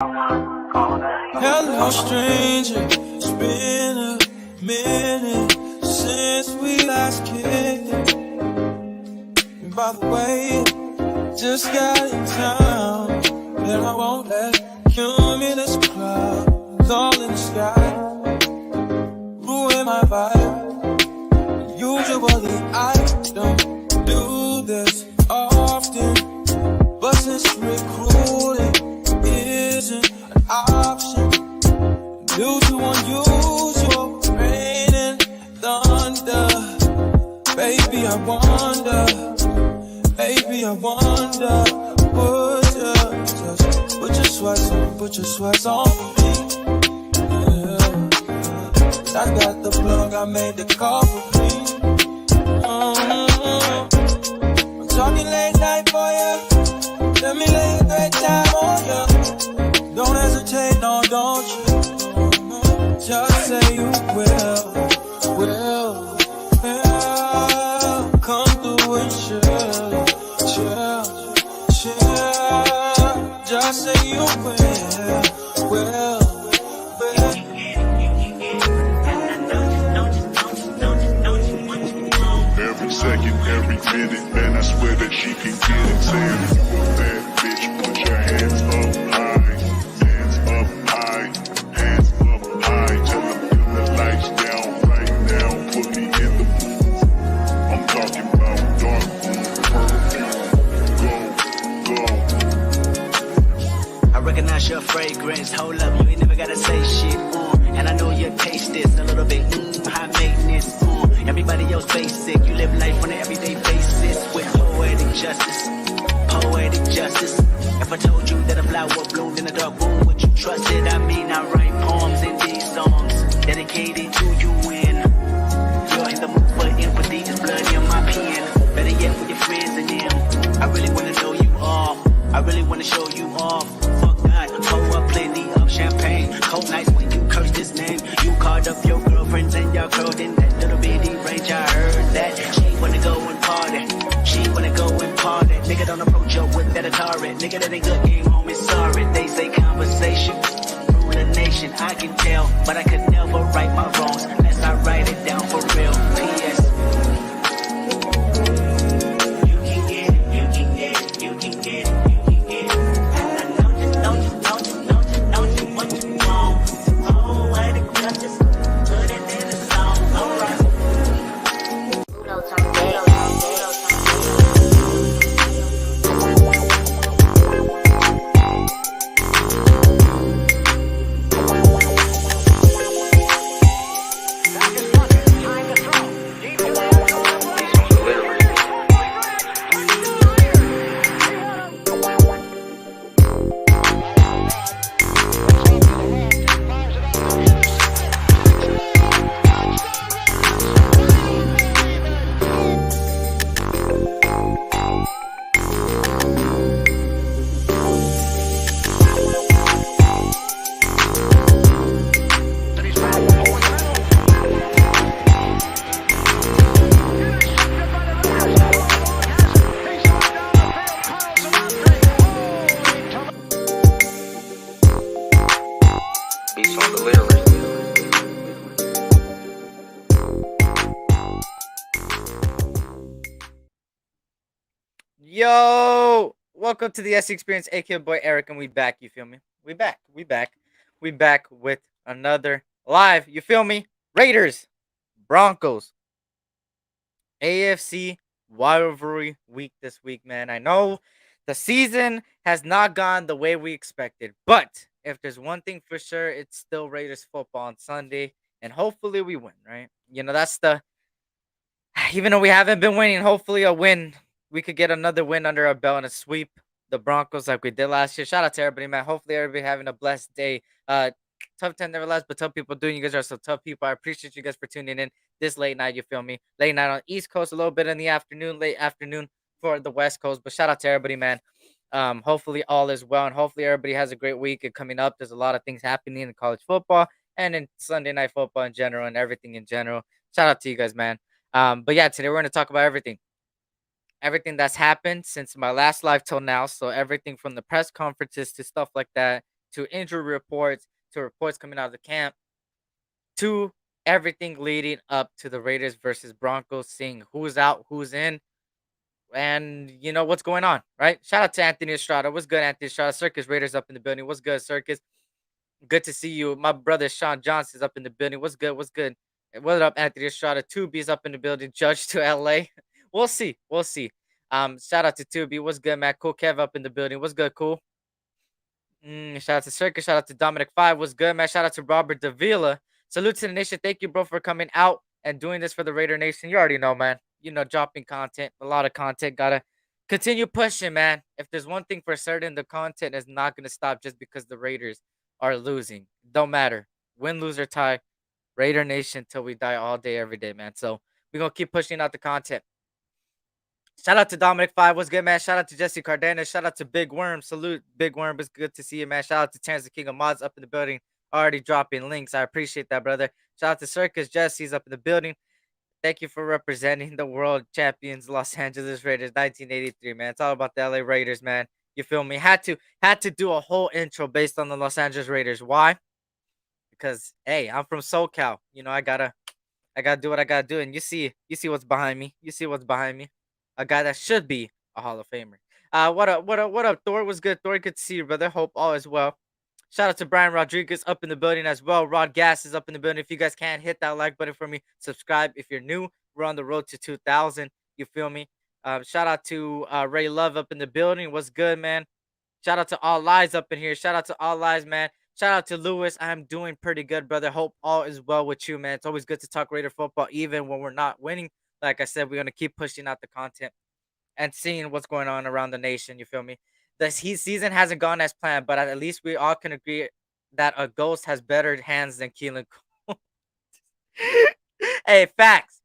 Hello, stranger. It's been a minute since we last kicked it. And by the way, just got in town, and I won't let cumulus clouds all in the sky ruin my vibe. Usually I don't do this often, but since recruiting isn't an option due to unusual rain and thunder, baby I wonder, would you just put your sweats on me? Yeah. I got the plug, I made the call for me. I'm talking late night for ya. Let me lay a great time on ya. Don't hesitate, no, don't you? Just say you will. Come through and chill. Just say you will. Every second, every minute, man, I swear that she can get it. Saying, bad bitch, put your hands up high. Hands up high. Hands up high. Tell them put the lights down right now. Put me in the mood. I'm talking about dark room, perfume. Go. I recognize your fragrance. Hold up, you ain't never gotta say shit. And I know your taste is a little bit high maintenance. Everybody else basic. You live life on an everyday basis with poetic justice. If I told you that a flower bloomed in a dark room, would you trust it? I mean, I write poems in these songs dedicated to you when you're in the mood for empathy. It's blood in my pen. Better yet, with your friends and them. I really wanna know you all. I really wanna show you off. Fuck God, pour up plenty of champagne. Cold nights when you curse this name. You called up your girlfriends and your girl in that little bitty range. I heard that she wanna go and party. Nigga, don't approach her with that Atari. Nigga, that ain't good game, homie, sorry. They say conversation rule the nation. I can tell, but I could never right my wrongs unless I write it down for real. P.S. You can get it. Don't you what you want. Poetic justice, put it in a song. Alright. Yo, welcome to the S.C Experience, aka boy Eric, and we back. You feel me? We back with another live. You feel me? Raiders, Broncos, AFC rivalry week this week, man. I know the season has not gone the way we expected, but if there's one thing for sure, it's still Raiders football on Sunday, and hopefully we win, right? You know, that's the even though we haven't been winning, hopefully a win. We could get another win under our belt and a sweep the Broncos like we did last year. Shout out to everybody, man. Hopefully everybody having a blessed day. Tough time never lasts, but tough people doing. You guys are so tough people. I appreciate you guys for tuning in this late night. You feel me? Late night on East Coast, a little bit in the afternoon, late afternoon for the West Coast. But shout out to everybody, man. Hopefully all is well, and hopefully everybody has a great week. And coming up, there's a lot of things happening in college football and in Sunday night football in general and everything in general. Shout out to you guys, man. But yeah, today we're going to talk about everything that's happened since my last live till now. So everything from the press conferences to stuff like that, to injury reports to reports coming out of the camp to everything leading up to the Raiders versus Broncos, seeing who's out, who's in, and you know what's going on, right? Shout out to Anthony Estrada. What's good, Anthony Estrada? Circus Raiders up in the building. What's good, Circus? Good to see you. My brother Sean Johnson's up in the building. What's good? What's good? What up, Anthony Estrada? Tubi's up in the building. Judge to LA. We'll see. We'll see. Shout out to Tubi. What's good, Matt? Cool Kev up in the building. What's good, cool? Shout out to Circus. Shout out to Dominic Five. What's good, man? Shout out to Robert Davila. Salute to the nation. Thank you, bro, for coming out and doing this for the Raider Nation. You already know, man. You know, dropping content, a lot of content. Gotta continue pushing, man. If there's one thing for certain, the content is not gonna stop just because the Raiders are losing. Don't matter. Win, lose, or tie. Raider Nation till we die all day, every day, man. So we're gonna keep pushing out the content. Shout out to Dominic Five. What's good, man? Shout out to Jesse Cardenas. Shout out to Big Worm. Salute, Big Worm. It's good to see you, man. Shout out to Terrence, the King of Mods, up in the building. Already dropping links. I appreciate that, brother. Shout out to Circus. Jesse's up in the building. Thank you for representing the world champions, Los Angeles Raiders, 1983, man. It's all about the LA Raiders, man. You feel me? Had to do a whole intro based on the Los Angeles Raiders. Why? Because hey, I'm from SoCal. You know, I gotta do what I gotta do. And you see what's behind me. You see what's behind me. A guy that should be a Hall of Famer. What up, Thor? Was good, Thor? Good to see you, brother. Hope all is well. Shout out to Brian Rodriguez up in the building as well. Rod Gas is up in the building. If you guys can hit that like button for me, subscribe if you're new. We're on the road to 2,000. You feel me? Shout out to Ray Love up in the building. What's good, man? Shout out to All Lies up in here. Shout out to All Lies, man. Shout out to Lewis. I'm doing pretty good, brother. Hope all is well with you, man. It's always good to talk Raider football, even when we're not winning. Like I said, we're gonna keep pushing out the content and seeing what's going on around the nation. You feel me? The season hasn't gone as planned, but at least we all can agree that a ghost has better hands than Keelan Cole. Hey, facts.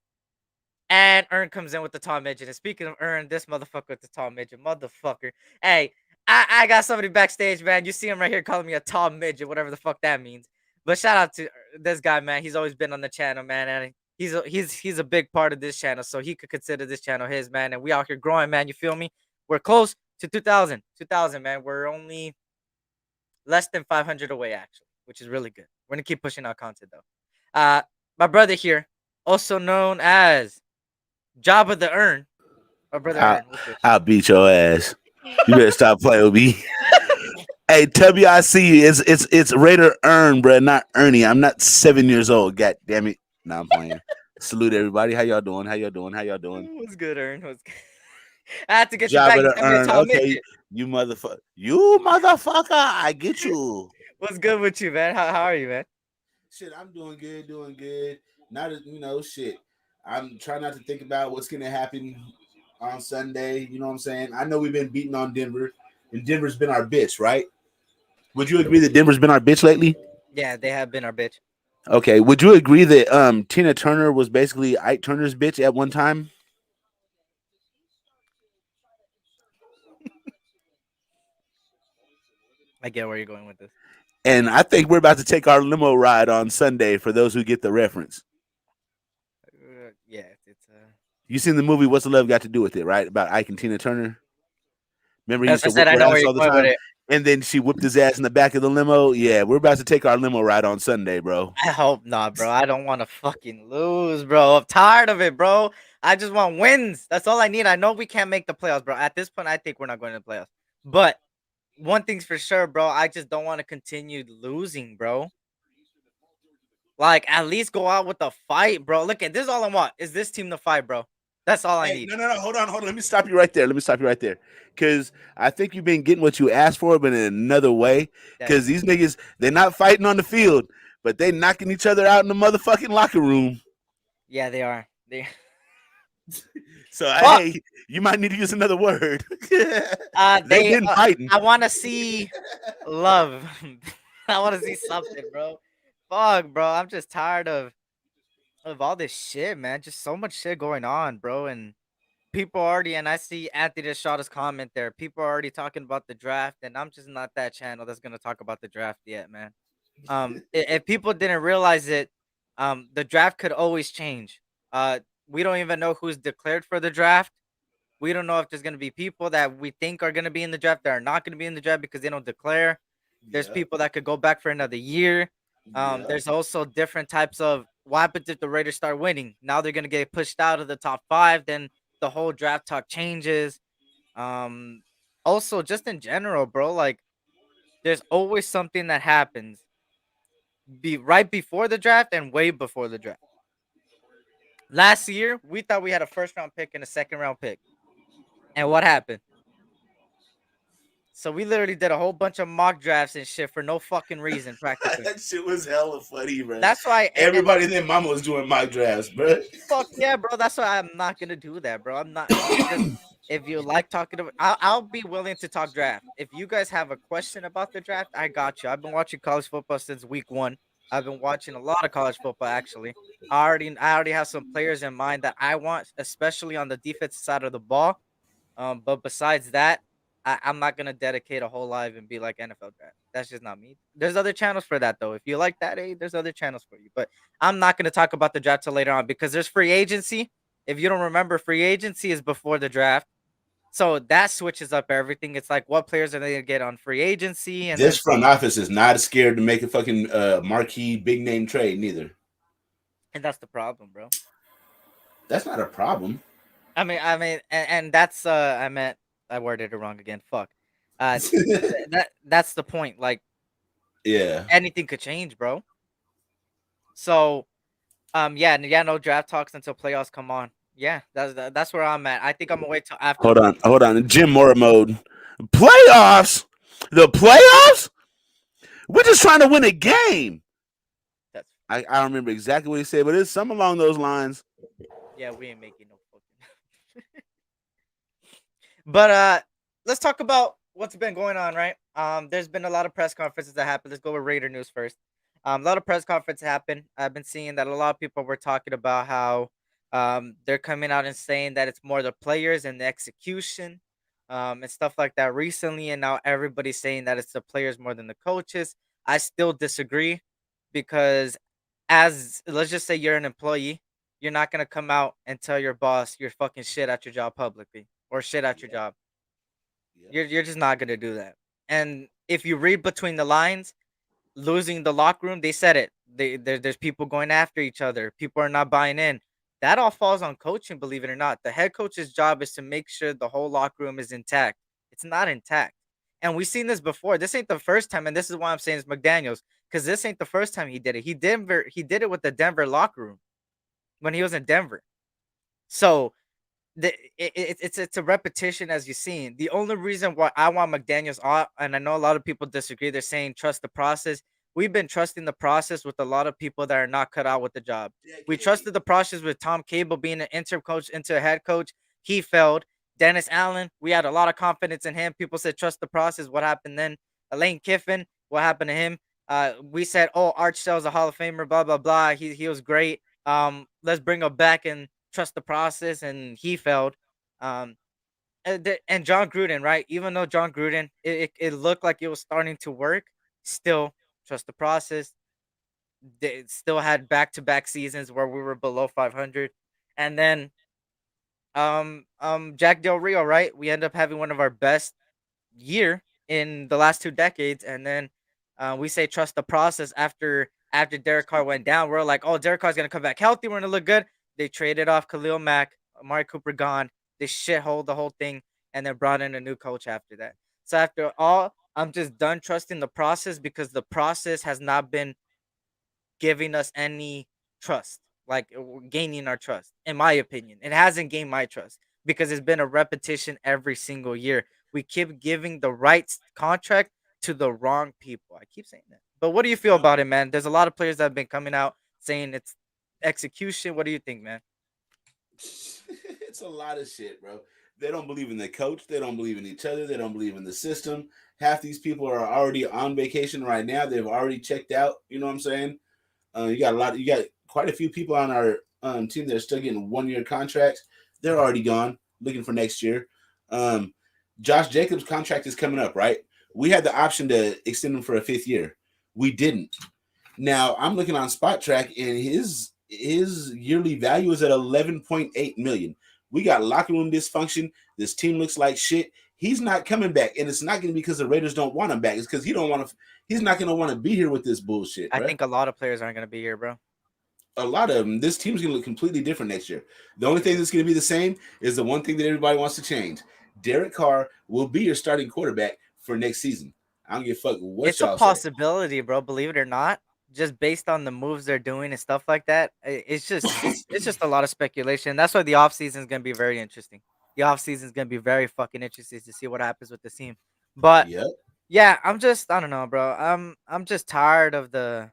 And Earn comes in with the tall midget. And speaking of Earn, this motherfucker with the tall midget, motherfucker. Hey, I got somebody backstage, man. You see him right here calling me a tall midget, whatever the fuck that means. But shout out to this guy, man. He's always been on the channel, man, and he's a big part of this channel, so he could consider this channel his, man. And we out here growing, man. You feel me? We're close to 2,000, man. We're only less than 500 away, actually, which is really good. We're gonna keep pushing out content though. My brother here, also known as Jabba the Earn. My brother Earn. What's good? I'll beat your ass. You better stop playing with me. Hey, WIC, it's Raider Earn, bro, not Ernie. I'm not 7 years old. God damn it. Nah, I'm playing. Salute everybody. How y'all doing? How y'all doing? How y'all doing? What's good, Earn? What's good? I had to get Job you of back. the Earn. Okay, you motherfucker. You motherfucker. I get you. What's good with you, man? How are you, man? Shit, I'm doing good, doing good. Not shit. I'm trying not to think about what's gonna happen on Sunday. You know what I'm saying? I know we've been beating on Denver, and Denver's been our bitch, right? Would you agree that Denver's been our bitch lately? Yeah, they have been our bitch. Okay. Would you agree that Tina Turner was basically Ike Turner's bitch at one time? I get where you're going with this. And I think we're about to take our limo ride on Sunday for those who get the reference. Yeah, it's You seen the movie What's the Love Got to Do with It, right? About Ike and Tina Turner. Remember, he As used I to said, I whip know her where ass you're all the going with time. it. And then she whipped his ass in the back of the limo. Yeah, we're about to take our limo ride on Sunday, bro. I hope not, bro. I don't want to fucking lose, bro. I'm tired of it, bro. I just want wins. That's all I need. I know we can't make the playoffs, bro. At this point, I think we're not going to the playoffs. But one thing's for sure, bro. I just don't want to continue losing, bro. Like, at least go out with a fight, bro. Look at this. Is all I want is this team to fight, bro. That's all I need. No. Hold on. Let me stop you right there. Because I think you've been getting what you asked for, but in another way. Because these niggas, they're not fighting on the field, but they knocking each other out in the motherfucking locker room. Yeah, they are. So, hey, you might need to use another word. They've been fighting. I want to see love. I want to see something, bro. Fuck, bro. I'm just tired of all this shit, man. Just so much shit going on, bro. And people already, and I see Anthony just shot his comment there. People are already talking about the draft, and I'm just not that channel that's gonna talk about the draft yet, man. If people didn't realize it, the draft could always change. We don't even know who's declared for the draft. We don't know if there's gonna be people that we think are gonna be in the draft that are not gonna be in the draft because they don't declare. There's Yeah. people that could go back for another year. Yeah. There's also different types of what happens if the Raiders start winning. Now they're gonna get pushed out of the top 5. Then the whole draft talk changes. Um, Also, just in general, bro, like there's always something that happens be right before the draft and way before the draft. Last year, we thought we had a first round pick and a second round pick. And what happened? So we literally did a whole bunch of mock drafts and shit for no fucking reason, practically. That shit was hella funny, bro. That's why and Everybody and their mama was doing mock drafts, bro. fuck yeah, bro. That's why I'm not gonna do that, bro. I'm not because if you like talking about, I'll be willing to talk draft. If you guys have a question about the draft, I got you. I've been watching college football since week 1. I've been watching a lot of college football actually. I already have some players in mind that I want, especially on the defensive side of the ball. But besides that, I'm not gonna dedicate a whole live and be like NFL draft. That's just not me. There's other channels for that though. If you like that, hey, there's other channels for you. But I'm not gonna talk about the draft till later on because there's free agency. If you don't remember, free agency is before the draft. So that switches up everything. It's like what players are they gonna get on free agency, and This then front office is not scared to make a fucking marquee big name trade neither. and that's the problem, bro. That's not a problem. And that's I worded it wrong again. Fuck. That's the point. Like Yeah. anything could change, bro. So no draft talks until playoffs come on. Yeah, that's where I'm at. I think I'm gonna wait till after. Hold on. Jim Mora mode. Playoffs? The playoffs? We're just trying to win a game. That's I don't remember exactly what he said, but it's something along those lines. yeah, we ain't making no fucking. But let's talk about what's been going on, right? There's been a lot of press conferences that happened. Let's go with Raider news first. A lot of press conferences happen. I've been seeing that a lot of people were talking about how they're coming out and saying that it's more the players and the execution and stuff like that recently. And now everybody's saying that it's the players more than the coaches. I still disagree because, as let's just say you're an employee, you're not going to come out and tell your boss you're fucking shit at your job publicly or shit at your job. You're just not going to do that. And if you read between the lines, losing the locker room, they said it. There's people going after each other. People are not buying in. That all falls on coaching, believe it or not. The head coach's job is to make sure the whole locker room is intact. It's not intact. And we've seen this before. This ain't the first time, and this is why I'm saying it's McDaniels, because this ain't the first time he did it. He did it with the Denver locker room when he was in Denver. So it's a repetition as you've seen. The only reason why I want McDaniels off, and I know a lot of people disagree, they're saying trust the process. We've been trusting the process with a lot of people that are not cut out with the job. We trusted the process with Tom Cable being an interim coach into a head coach. He failed. Dennis Allen, we had a lot of confidence in him. People said trust the process. What happened then? Lane Kiffin, what happened to him? We said, oh, Arch Shell's a Hall of Famer, blah, blah, blah. He was great. Let's bring him back and trust the process, and he failed. And John Gruden, right? Even though John Gruden, it looked like it was starting to work, still trust the process. They still had back-to-back seasons where we were below 500, and then Jack Del Rio, right? We end up having one of our best year in the last 2 decades, and then we say trust the process after Derek Carr went down. We're like, oh, Derek Carr's gonna come back healthy. We're gonna look good. They traded off Khalil Mack, Amari Cooper gone. They shithole the whole thing, and then brought in a new coach after that. So after all, I'm just done trusting the process because the process has not been giving us any trust, like gaining our trust. In my opinion, it hasn't gained my trust because it's been a repetition every single year. We keep giving the right contract to the wrong people. I keep saying that. But what do you feel about it, man? There's a lot of players that have been coming out saying it's execution. What do you think, man? It's a lot of shit, bro. They don't believe in the coach. They don't believe in each other. They don't believe in the system. Half these people are already on vacation right now. They've already checked out. You know what I'm saying? You got quite a few people on our team that are still getting 1-year contracts. They're already gone, looking for next year. Josh Jacobs' contract is coming up, right? We had the option to extend him for a 5th year. We didn't. Now I'm looking on Spot Track, and his yearly value is at $11.8 million. We got locker room dysfunction. This team looks like shit. he's not coming back, and it's not going to be because the Raiders don't want him back. It's because he don't want to. He's not going to want to be here with this bullshit, I bro. think a lot of players aren't gonna be here, bro. A lot of them. This team's going to look completely different next year. The only thing that's going to be the same is the one thing that everybody wants to change. Derek Carr will be your starting quarterback for next season. I don't give a fuck what It's a y'all say. possibility, bro. Believe it or not, just based on the moves they're doing and stuff like that, it's just a lot of speculation. That's why the offseason is gonna be very interesting. The offseason is gonna be very fucking interesting to see what happens with the team. But Yep. yeah, I don't know, bro. I'm just tired of the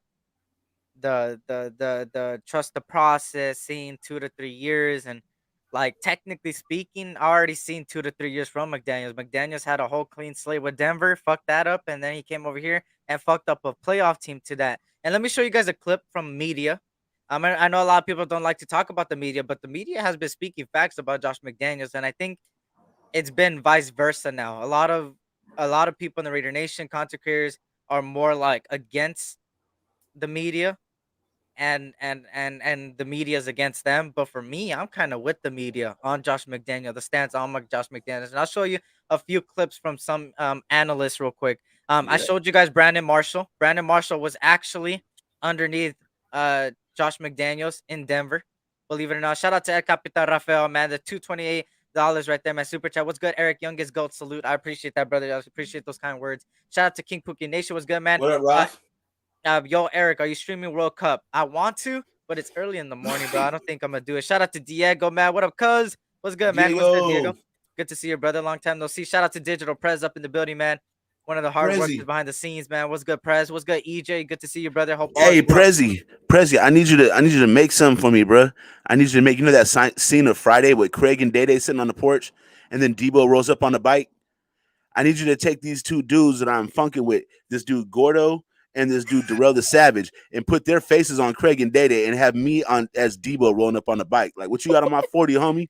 trust the process, seeing 2 to 3 years, and like technically speaking, I already seen 2 to 3 years from McDaniels. McDaniels had a whole clean slate with Denver, fucked that up, and then he came over here and fucked up a playoff team to that. And let me show you guys a clip from media. I know a lot of people don't like to talk about the media, but the media has been speaking facts about Josh McDaniels, and I think it's been vice versa now. A lot of people in the Raider Nation, content creators, are more like against the media, and the media is against them. But for me, I'm kind of with the media on Josh McDaniel, the stance on Josh McDaniels. And I'll show you a few clips from some analysts real quick. I Yep. showed you guys Brandon Marshall. Brandon Marshall was actually underneath Josh McDaniels in Denver. Believe it or not. Shout out to El Capitan Rafael, man. The $228 right there, my super chat. What's good? Eric Young is GOAT. Salute. I appreciate that, brother. I appreciate those kind words. Shout out to King Pookie Nation. What's good, man? What up, Ralph? Yo, Eric, are you streaming World Cup? I want to, but it's early in the morning, bro. I don't think I'm gonna do it. Shout out to Diego, man. What up, cuz? What's good, man? What's good, Diego? Diego. Good to see you, brother. Long time no see. Shout out to Digital Prez up in the building, man. One of the hard workers Prezi. behind the scenes, man. What's good, Prez? What's good, EJ? Good to see you, brother. Hope all Hey, is well. Prezi, I need you to make something for me, bro. I need you to make, you know, that scene of Friday with Craig and Day sitting on the porch, and then Debo rolls up on the bike. I need you to take these two dudes that I'm funking with, this dude Gordo and this dude Darrell the Savage, and put their faces on Craig and Day and have me on as Debo rolling up on the bike. Like, what you got on my 40, homie?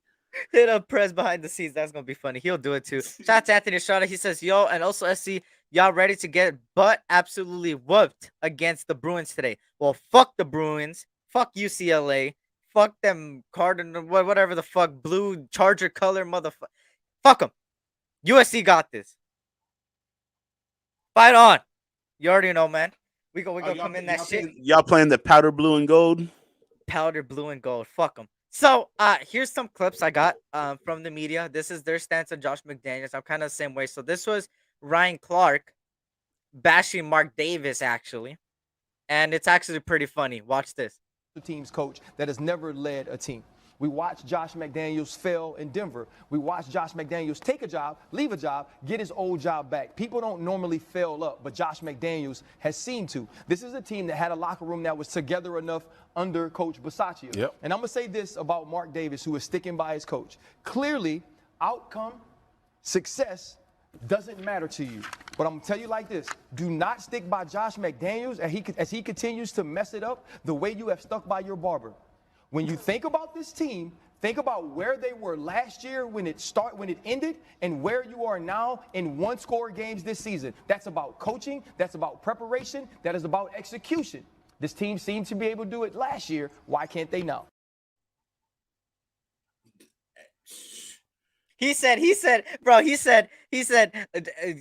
Hit up Prez behind the scenes. That's gonna be funny. He'll do it too. Shout out to Anthony Estrada. He says, yo, and also SC, y'all ready to get butt absolutely whooped against the Bruins today? Well, fuck the Bruins. Fuck UCLA. Fuck them Cardinal, whatever the fuck, blue Charger color motherfucker. Fuck them. USC got this. Fight on. You already know, man. We go come in that shit. Y'all playing the powder blue and gold? Powder blue and gold. Fuck them. So, here's some clips I got from the media. This is their stance on Josh McDaniels. I'm kind of the same way. So this was Ryan Clark bashing Mark Davis, actually, and it's actually pretty funny. Watch this. The team's coach that has never led a team. We watched Josh McDaniels fail in Denver. We watched Josh McDaniels take a job, leave a job, get his old job back. People don't normally fail up, but Josh McDaniels has seemed to. This is a team that had a locker room that was together enough under Coach Bisaccia. Yep. And I'm going to say this about Mark Davis, who is sticking by his coach. Clearly, outcome, success doesn't matter to you. But I'm going to tell you like this. Do not stick by Josh McDaniels as he continues to mess it up the way you have stuck by your barber. When you think about this team, think about where they were last year when it ended, and where you are now in one-score games this season. That's about coaching. That's about preparation. That is about execution. This team seemed to be able to do it last year. Why can't they now? He said,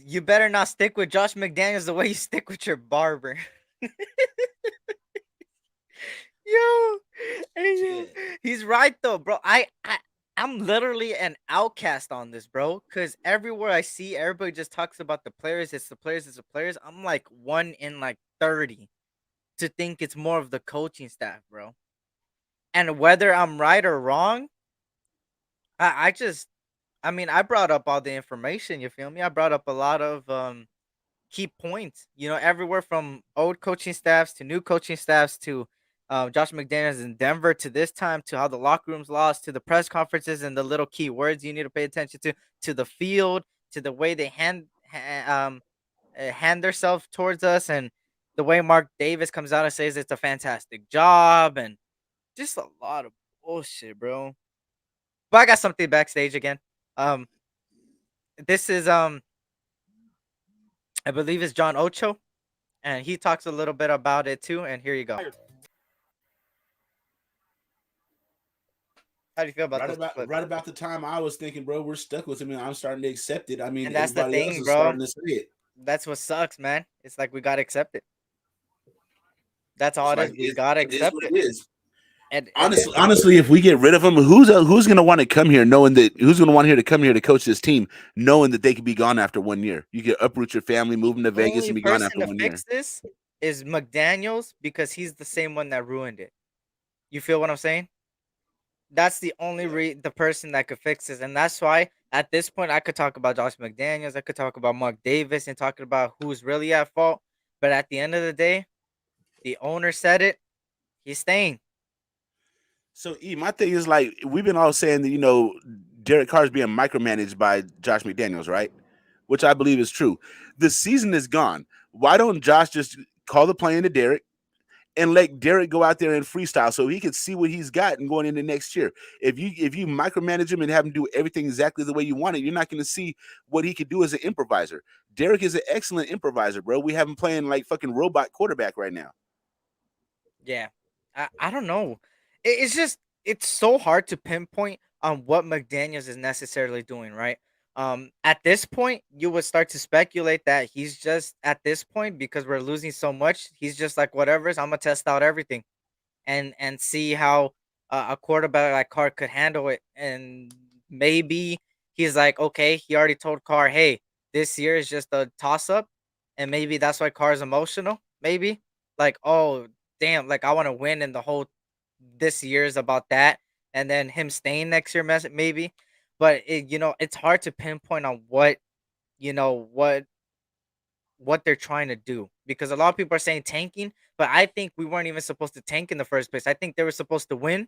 you better not stick with Josh McDaniels the way you stick with your barber. Yo, he's right though, bro. I'm literally an outcast on this, bro. Cause everywhere I see, everybody just talks about the players. It's the players. It's the players. I'm like 1 in like 30 to think it's more of the coaching staff, bro. And whether I'm right or wrong, I brought up all the information. You feel me? I brought up a lot of key points. Everywhere from old coaching staffs to new coaching staffs to Josh McDaniels in Denver to this time, to how the locker rooms lost, to the press conferences and the little key words you need to pay attention to the field, to the way they hand themselves towards us, and the way Mark Davis comes out and says it's a fantastic job, and just a lot of bullshit, bro. But I got something backstage again. This is I believe it's John Ocho, and he talks a little bit about it too. And here you go. How do you feel about those two clips? Right about the time I was thinking, bro, we're stuck with him, and I'm starting to accept it. I mean, And that's the everybody else thing, is bro. starting to say it. That's what sucks, man. It's like we gotta accept it. That's all It's it like is. We gotta it is accept what it. it is. And Honestly, If we get rid of him, who's gonna want to come here knowing that who's gonna want here to come here to coach this team, knowing that they could be gone after 1 year? You could uproot your family, move them to the Vegas, only and be gone person after to 1 year. fix this is McDaniels because he's the same one that ruined it. You feel what I'm saying? That's the only the person that could fix this, and that's why at this point I could talk about Josh McDaniels, I could talk about Mark Davis, and talking about who's really at fault. But at the end of the day, the owner said it. He's staying. So, my thing is like we've been all saying that Derek Carr is being micromanaged by Josh McDaniels, right? Which I believe is true. The season is gone. Why don't Josh just call the play into Derek and let Derek go out there and freestyle so he can see what he's got and going into next year? If you micromanage him and have him do everything exactly the way you want it, you're not going to see what he could do as an improviser. Derek is an excellent improviser, bro. We have him playing like fucking robot quarterback right now. Yeah, I don't know. It's just it's so hard to pinpoint on what McDaniels is necessarily doing, right? At this point, you would start to speculate that he's just at this point because we're losing so much. He's just like whatever. I'm gonna test out everything and see how a quarterback like Carr could handle it. And maybe he's like, okay, he already told Carr, hey, this year is just a toss up, and maybe that's why Carr's emotional. Maybe like, oh damn, like I want to win, and the whole this year is about that, and then him staying next year, maybe. But it's hard to pinpoint on you know what what they're trying to do because a lot of people are saying tanking, but I think we weren't even supposed to tank in the first place. I think they were supposed to win,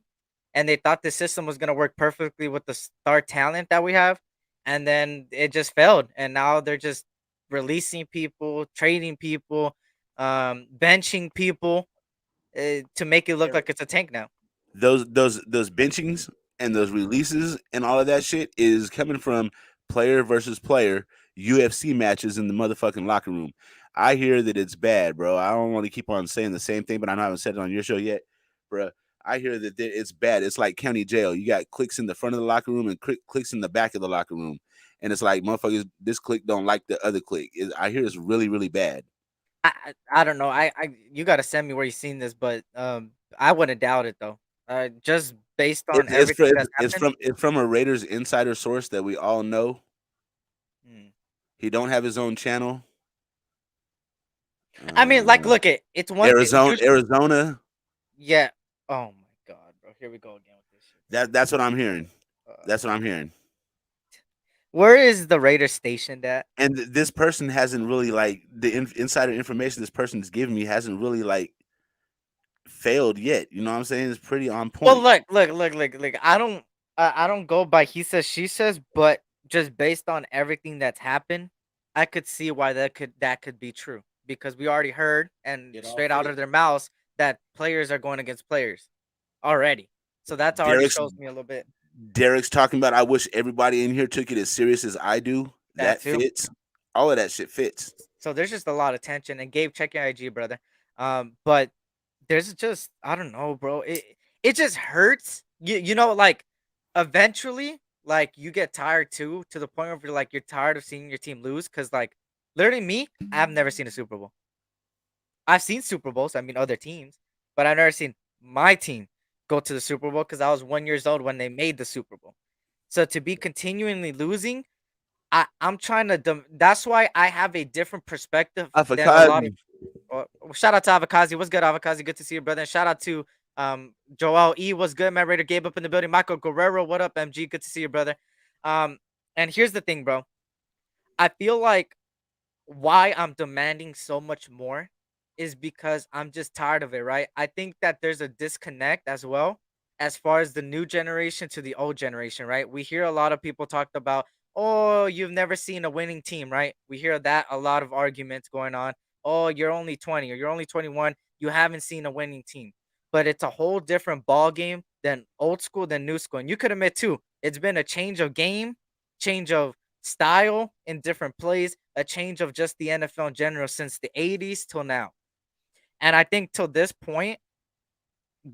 and they thought the system was going to work perfectly with the star talent that we have, and then it just failed. And now they're just releasing people, trading people, benching people to make it look like it's a tank now. Those benchings and those releases and all of that shit is coming from player versus player UFC matches in the motherfucking locker room. I hear that it's bad, bro. I don't want to keep on saying the same thing, but I know I haven't said it on your show yet, bro. I hear that it's bad. It's like county jail. You got cliques in the front of the locker room and cliques in the back of the locker room, and it's like motherfuckers. This clique don't like the other clique. I hear it's really, really bad. I don't know. I you got to send me where you seen this, but I wouldn't doubt it though. Just based on everything that's happened. It's from a Raiders insider source that we all know. Hmm. He don't have his own channel. I mean, like, look, it's one thing. Arizona. Yeah. Oh my god, bro. Here we go again with this shit. That's what I'm hearing. Uh, That's what I'm hearing. Where is the Raiders stationed at? And this person hasn't really like the insider information this person is giving me hasn't really like failed yet. You know what I'm saying? It's pretty on Well, point. look. I don't go by he says she says, but just based on everything that's happened, I could see why that could be true because we already heard and It all straight out fit. of their mouths that players are going against players already. So that's already Derek's shows me a little bit Derek's talking about I wish everybody in here took it as serious as I do. that That too. fits. All of that shit fits. So there's just a lot of tension. And Gabe, check your IG, brother. But there's just I don't know, bro. It just hurts. Like eventually, like you get tired too, to the point where you're tired of seeing your team lose. Cause like literally me, I've never seen a Super Bowl. I've seen Super Bowls, I mean other teams, but I've never seen my team go to the Super Bowl because I was 1 years old when they made the Super Bowl. So to be continually losing, I'm trying to. That's why I have a different perspective than a lot of. Avocado. Shout out to Avakazi. What's good, Avakazi? Good to see you, brother. And shout out to Joel E. What's good, man? Raider Gabe up in the building. Michael Guerrero. What up, MG? Good to see you, brother. And here's the thing, bro. I feel like why I'm demanding so much more is because I'm just tired of it, right? I think that there's a disconnect as well as far as the new generation to the old generation, right? We hear a lot of people talk about, oh, you've never seen a winning team, right? We hear that a lot of arguments going on. Oh, you're only 20 or you're only 21. You haven't seen a winning team. But it's a whole different ball game than old school than new school. And you could admit too, it's been a change of game, change of style in different plays, a change of just the NFL in general since the 80s till now. And I think till this point,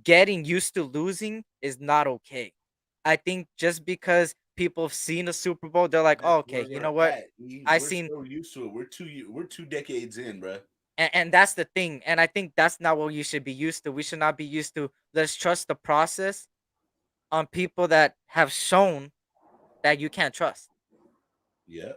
getting used to losing is not okay. I think just because people have seen a Super Bowl, they're like, That's oh, okay, where you know they're what? at. I We're seen, so used to it. We're 2 decades in, bro. and that's the thing. And I think that's not what you should be used to. We should not be used to, let's trust the process on people that have shown that you can't trust. Yeah.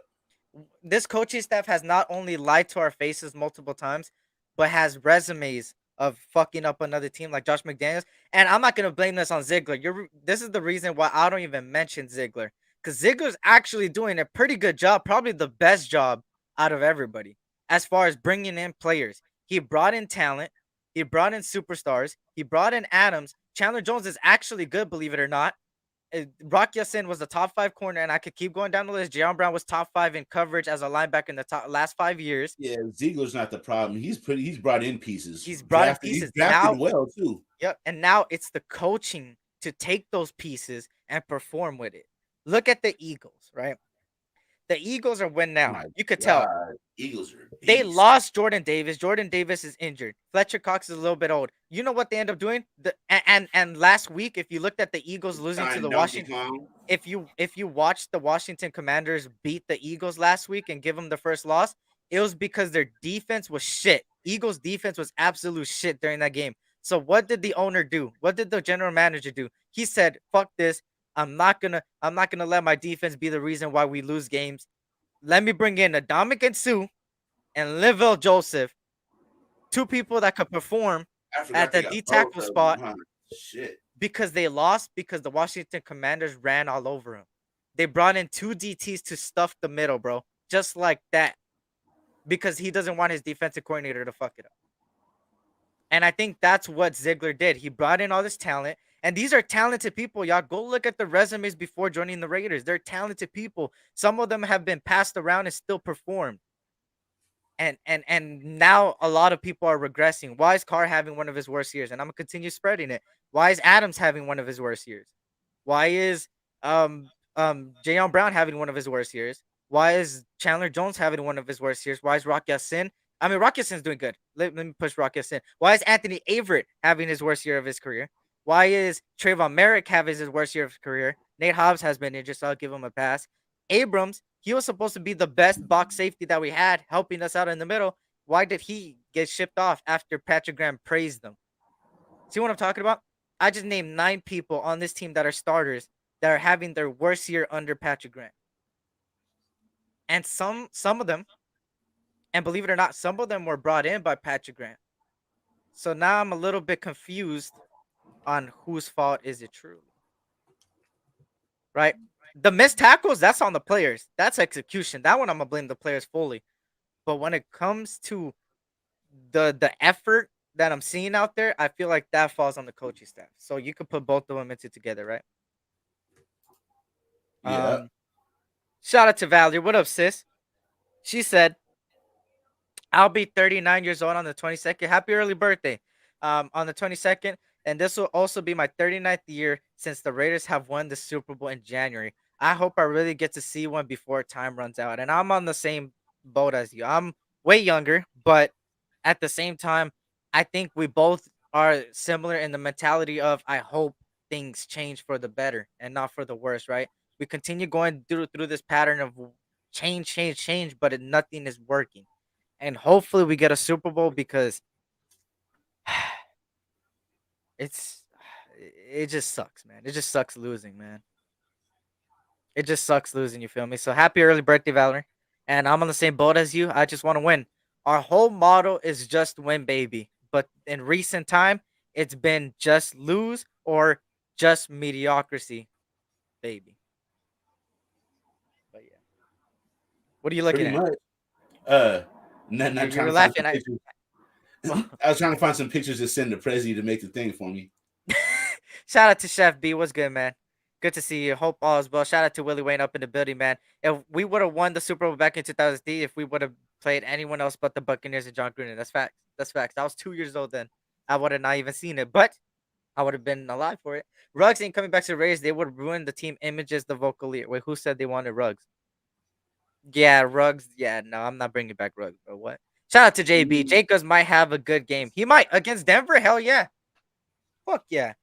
This coaching staff has not only lied to our faces multiple times, but has resumes of fucking up another team like Josh McDaniels. And I'm not gonna blame this on Ziegler. This is the reason why I don't even mention Ziegler, because Ziegler's actually doing a pretty good job, probably the best job out of everybody as far as bringing in players. He brought in talent. He brought in superstars. He brought in Adams. Chandler Jones is actually good, believe it or not. Rock Ya-Sin was the top 5 corner, and I could keep going down the list. Jayon Brown was top 5 in coverage as a linebacker in the last 5 years. Yeah, Ziegler's not the problem. He's brought in pieces. He's brought in He's pieces. drafted Now, well too. yep, and now it's the coaching to take those pieces and perform with it. Look at the Eagles, right? The Eagles are win now. My You could God, tell. Eagles are They beasts. lost Jordan Davis. Jordan Davis is injured. Fletcher Cox is a little bit old. You know what they end up doing? And last week, if you looked at the Eagles losing to Signed the Donkey Washington, Kong. if you watched the Washington Commanders beat the Eagles last week and give them the first loss, it was because their defense was shit. Eagles defense was absolute shit during that game. So what did the owner do? What did the general manager do? He said, "Fuck this. I'm not gonna let my defense be the reason why we lose games. Let me bring in Adamik Sue and Linval Joseph, two people that could perform I at forgot they the got D both tackle of them. spot Huh? Shit. because they lost because the Washington Commanders ran all over him. They brought in 2 DTs to stuff the middle, bro, just like that, because he doesn't want his defensive coordinator to fuck it up. And I think that's what Ziegler did. He brought in all this talent, and these are talented people. Y'all go look at the resumes before joining the Raiders. They're talented people. Some of them have been passed around and still performed. And now a lot of people are regressing. Why is Carr having one of his worst years? And I'm gonna continue spreading it. Why is Adams having one of his worst years? Why is Jayon Brown having one of his worst years? Why is Chandler Jones having one of his worst years? Why is Rock Ya-Sin? I mean, Rock Ya-Sin's doing good. Let me push Rock Ya-Sin. Why is Anthony Averett having his worst year of his career? Why is Trayvon Merrick having his worst year of his career? Nate Hobbs has been injured, so I'll give him a pass. Abrams, he was supposed to be the best box safety that we had, helping us out in the middle. Why did he get shipped off after Patrick Graham praised them? See what I'm talking about? I just named 9 people on this team that are starters that are having their worst year under Patrick Graham. And some of them, and believe it or not, some of them were brought in by Patrick Graham. So now I'm a little bit confused on whose fault is it truly. Right? The missed tackles, that's on the players. That's execution. That one I'm gonna blame the players fully. But when it comes to the effort that I'm seeing out there, I feel like that falls on the coaching staff. So you could put both of them into together, right? Yeah. Shout out to Valerie. What up, sis? She said, I'll be 39 years old on the 22nd. Happy early birthday. On the 22nd. And this will also be my 39th year since the Raiders have won the Super Bowl in January. I hope I really get to see one before time runs out. And I'm on the same boat as you. I'm way younger, but at the same time, I think we both are similar in the mentality of I hope things change for the better and not for the worse, right? We continue going through this pattern of change, but nothing is working. And hopefully we get a Super Bowl because it's it just sucks, man. It just sucks losing, man. It just sucks losing, you feel me? So happy early birthday, Valerie. And I'm on the same boat as you. I just want to win. Our whole motto is just win, baby. But in recent time, it's been just lose or just mediocrity, baby. But yeah. What are you looking Pretty at? much. Not You're trying to find laughing. some pictures. I was trying to find some pictures to send to Prezi to make the thing for me. Shout out to Chef B. What's good, man? Good to see you. Hope all is well. Shout out to Willie Wayne up in the building, man. If we would have won the Super Bowl back in 2003, if we would have played anyone else but the Buccaneers and John Gruden, that's facts. That's facts. I was 2 years old then. I would have not even seen it, but I would have been alive for it. Ruggs ain't coming back to the Raiders. They would have ruined the team images, the vocal leader. Wait, who said they wanted Ruggs? Yeah, Ruggs. Yeah, no, I'm not bringing back Ruggs, bro. What? Shout out to JB. Jacobs might have a good game. He might against Denver. Hell yeah. Fuck yeah.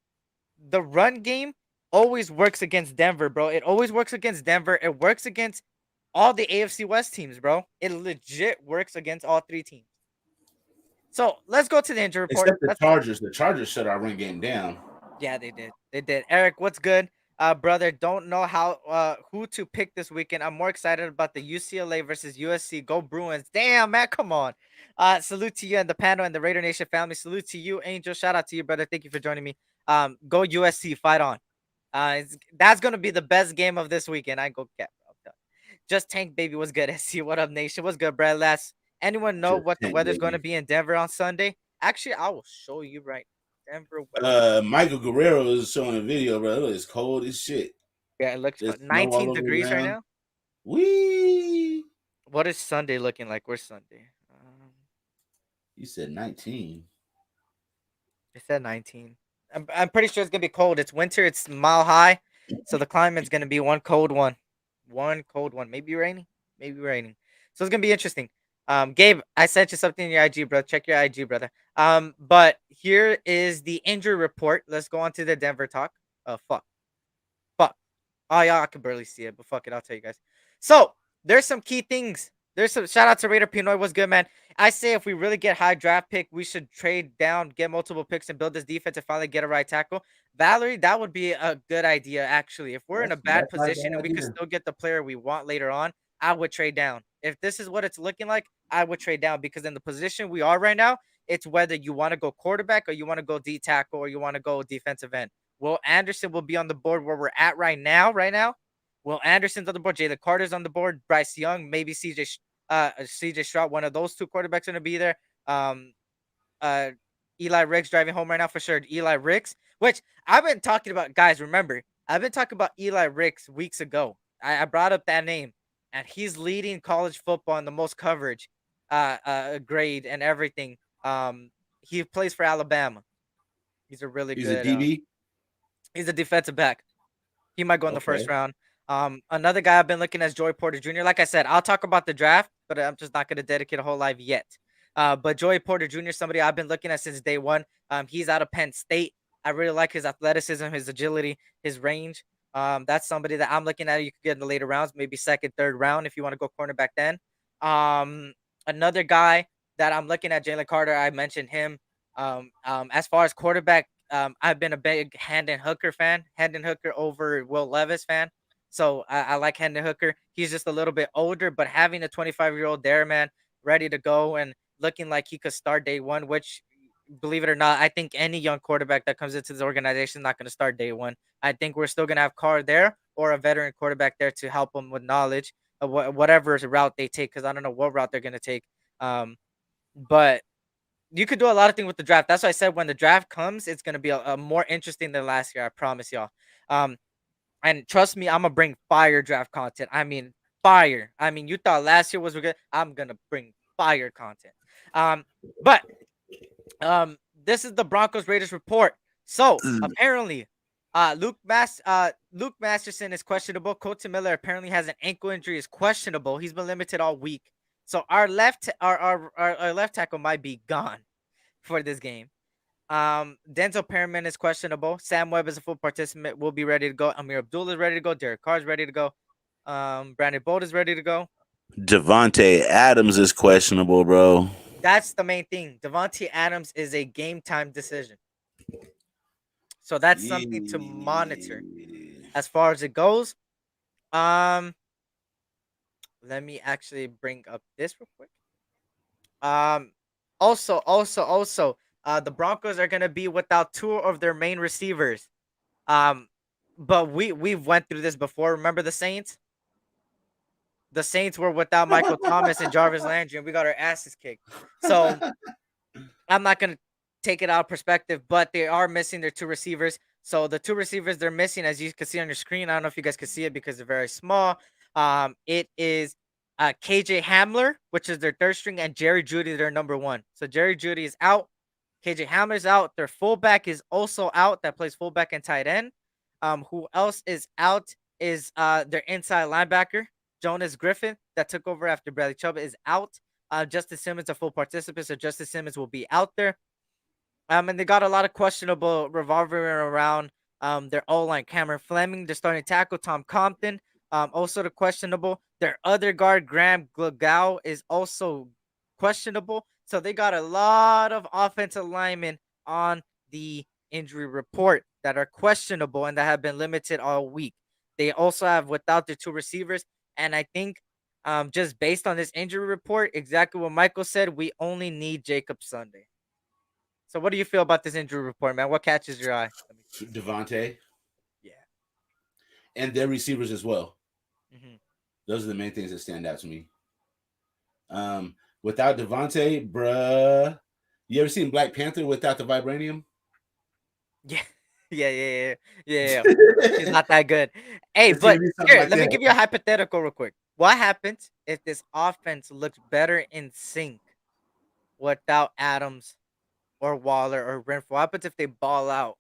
The run game always works against Denver, bro. It always works against Denver. It works against all the AFC West teams, bro. It legit works against all three teams. So let's go to the injury report. Except the Chargers. The Chargers shut our run game down. Yeah, they did. They did. Eric, what's good? Brother, don't know how who to pick this weekend. I'm more excited about the UCLA versus USC. Go Bruins. Damn, man, come on. Salute to you and the panel and the Raider Nation family. Salute to you, Angel. Shout out to you, brother. Thank you for joining me. Go USC. Fight on. That's gonna be the best game of this weekend. I go cap, bro. Just Tank baby, what's good? SC, what up, nation? What's good, Brad? Last anyone know Just what the Tank, weather's baby. going to be in Denver on Sunday? Actually, I will show you right now. Denver weather. Michael Guerrero is showing a video, bro. It's cold as shit. Yeah, it looks There's fun. snow all 19 over the degrees right ground. now. Wee. What is Sunday looking like? Where's Sunday? You said 19. It said 19. I'm pretty sure it's gonna be cold. It's winter. It's mile high, so the climate's gonna be one cold one. Maybe raining. Maybe raining. So it's gonna be interesting. Gabe, I sent you something in your IG, bro. Check your IG, brother. But here is the injury report. Let's go on to the Denver talk. Fuck. Oh yeah, I can barely see it, but fuck it, I'll tell you guys. So there's some key things. There's some shout out to Raider Pinoy. What's good, man? I say if we really get high draft pick, we should trade down, get multiple picks, and build this defense and finally get a right tackle. Valerie, that would be a good idea, actually. If we're in a bad That's not a position bad and we could idea. still get the player we want later on, I would trade down. If this is what it's looking like, I would trade down because in the position we are right now, it's whether you want to go quarterback or you want to go D tackle or you want to go defensive end. Will Anderson will be on the board where we're at right now. Will Anderson's on the board. Jalen Carter's on the board. Bryce Young, maybe CJ Stroud. One of those two quarterbacks going to be there. Uh, Eli Ricks driving home right now for sure. Eli Ricks, which I've been talking about. Guys, remember, I've been talking about Eli Ricks weeks ago. I brought up that name, and he's leading college football in the most coverage grade and everything. He plays for Alabama. He's a really He's good. a DB. He's a defensive back. He might go in the Okay. first round. Another guy I've been looking at is Joey Porter Jr. Like I said, I'll talk about the draft, but I'm just not going to dedicate a whole life yet. But Joey Porter Jr. somebody I've been looking at since day one. He's out of Penn State. I really like his athleticism, his agility, his range. That's somebody that I'm looking at. You could get in the later rounds, maybe second, third round if you want to go cornerback then. Another guy that I'm looking at, Jalen Carter. I mentioned him. As far as quarterback, I've been a big Hendon Hooker fan. Hendon Hooker over Will Levis fan. So I like Hendon Hooker. He's just a little bit older, but having a 25-year-old there, man, ready to go and looking like he could start day one, which, believe it or not, I think any young quarterback that comes into this organization is not going to start day one. I think we're still going to have Carr there or a veteran quarterback there to help them with knowledge of whatever route they take, because I don't know what route they're going to take. But you could do a lot of things with the draft. That's why I said when the draft comes, it's going to be a more interesting than last year. I promise y'all. And trust me, I'm going to bring fire draft content. I mean, fire. I mean, you thought last year was good. I'm going to bring fire content. But this is the Broncos Raiders report. So apparently, Luke Masterson is questionable. Colton Miller apparently has an ankle injury, is questionable. He's been limited all week. So our left tackle might be gone for this game. Denzel Perriman is questionable. Sam Webb is a full participant. Will be ready to go. Amir Abdullah is ready to go. Derek Carr is ready to go. Brandon Bolt is ready to go. Devontae Adams is questionable, bro. That's the main thing. Devontae Adams is a game time decision. So that's something to monitor as far as it goes. Let me actually bring up this real quick. Also, the Broncos are gonna be without two of their main receivers. But we've went through this before. Remember the Saints? The Saints were without Michael Thomas and Jarvis Landry, and we got our asses kicked. So I'm not gonna take it out of perspective, but they are missing their two receivers. So the two receivers they're missing, as you can see on your screen, I don't know if you guys can see it because they're very small. It is KJ Hamler, which is their third string, and Jerry Jeudy, their number one. So Jerry Jeudy is out. KJ Hamler's out. Their fullback is also out. That plays fullback and tight end. Who else is out is their inside linebacker, Jonas Griffin, that took over after Bradley Chubb, is out. Justice Simmons, a full participant, so Justice Simmons will be out there. And they got a lot of questionable revolving around Their O-line, Cameron Fleming, they're starting tackle Tom Compton, also the questionable. Their other guard, Graham Glegau, is also questionable. So they got a lot of offensive linemen on the injury report that are questionable and that have been limited all week. They also have without their two receivers, and I think just based on this injury report, exactly what Michael said, we only need Jacob Sunday. So what do you feel about this injury report, man? What catches your eye? Let me see. Devontae Yeah. and their receivers as well. Mm-hmm. Those are the main things that stand out to me. Without Devontae, bruh, you ever seen Black Panther without the vibranium? Yeah. Yeah. He's not that good. Hey, It's gonna but be something here, like let me that. give you a hypothetical real quick. What happens if this offense looks better in sync without Adams or Waller or Renfro? What happens if they ball out?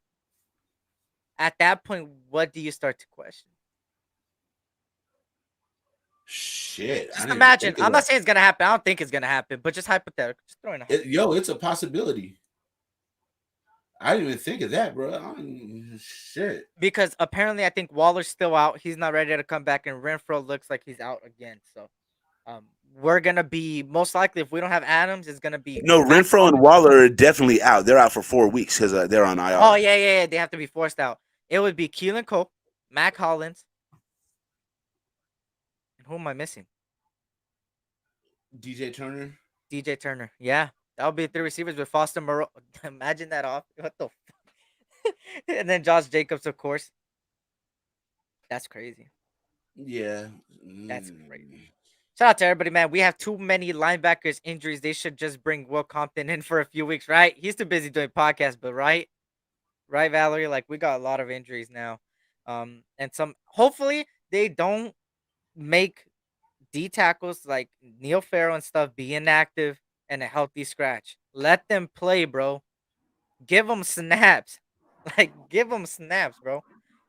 At that point, what do you start to question? Shit, I Just didn't even imagine. think of I'm not that. saying it's gonna happen. I don't think it's gonna happen, but just hypothetical. Just throwing a Yo, it's a possibility. I didn't even think of that, bro. Shit. because apparently I think Waller's still out. He's not ready to come back, and Renfro looks like he's out again. So, we're gonna be most likely if we don't have Adams, it's gonna be No, Mac Renfro and Hollins. Waller are definitely out. They're out for 4 weeks because they're on Oh IR. yeah. They have to be forced out. It would be Keelan Cole, Mac Hollins, and who am I missing? DJ Turner. DJ Turner. Yeah, that would be 3 receivers with Foster Moreau. Imagine that off. What the? And then Josh Jacobs, of course. That's crazy. Yeah. That's crazy. Shout out to everybody, man. We have too many linebackers injuries. They should just bring Will Compton in for a few weeks, right? He's too busy doing podcasts, but right, Valerie. Like we got a lot of injuries now, and some. Hopefully, they don't make D tackles like Neil Farrell and stuff be inactive and a healthy scratch. Let them play, bro. Give them snaps. Like give them snaps, bro.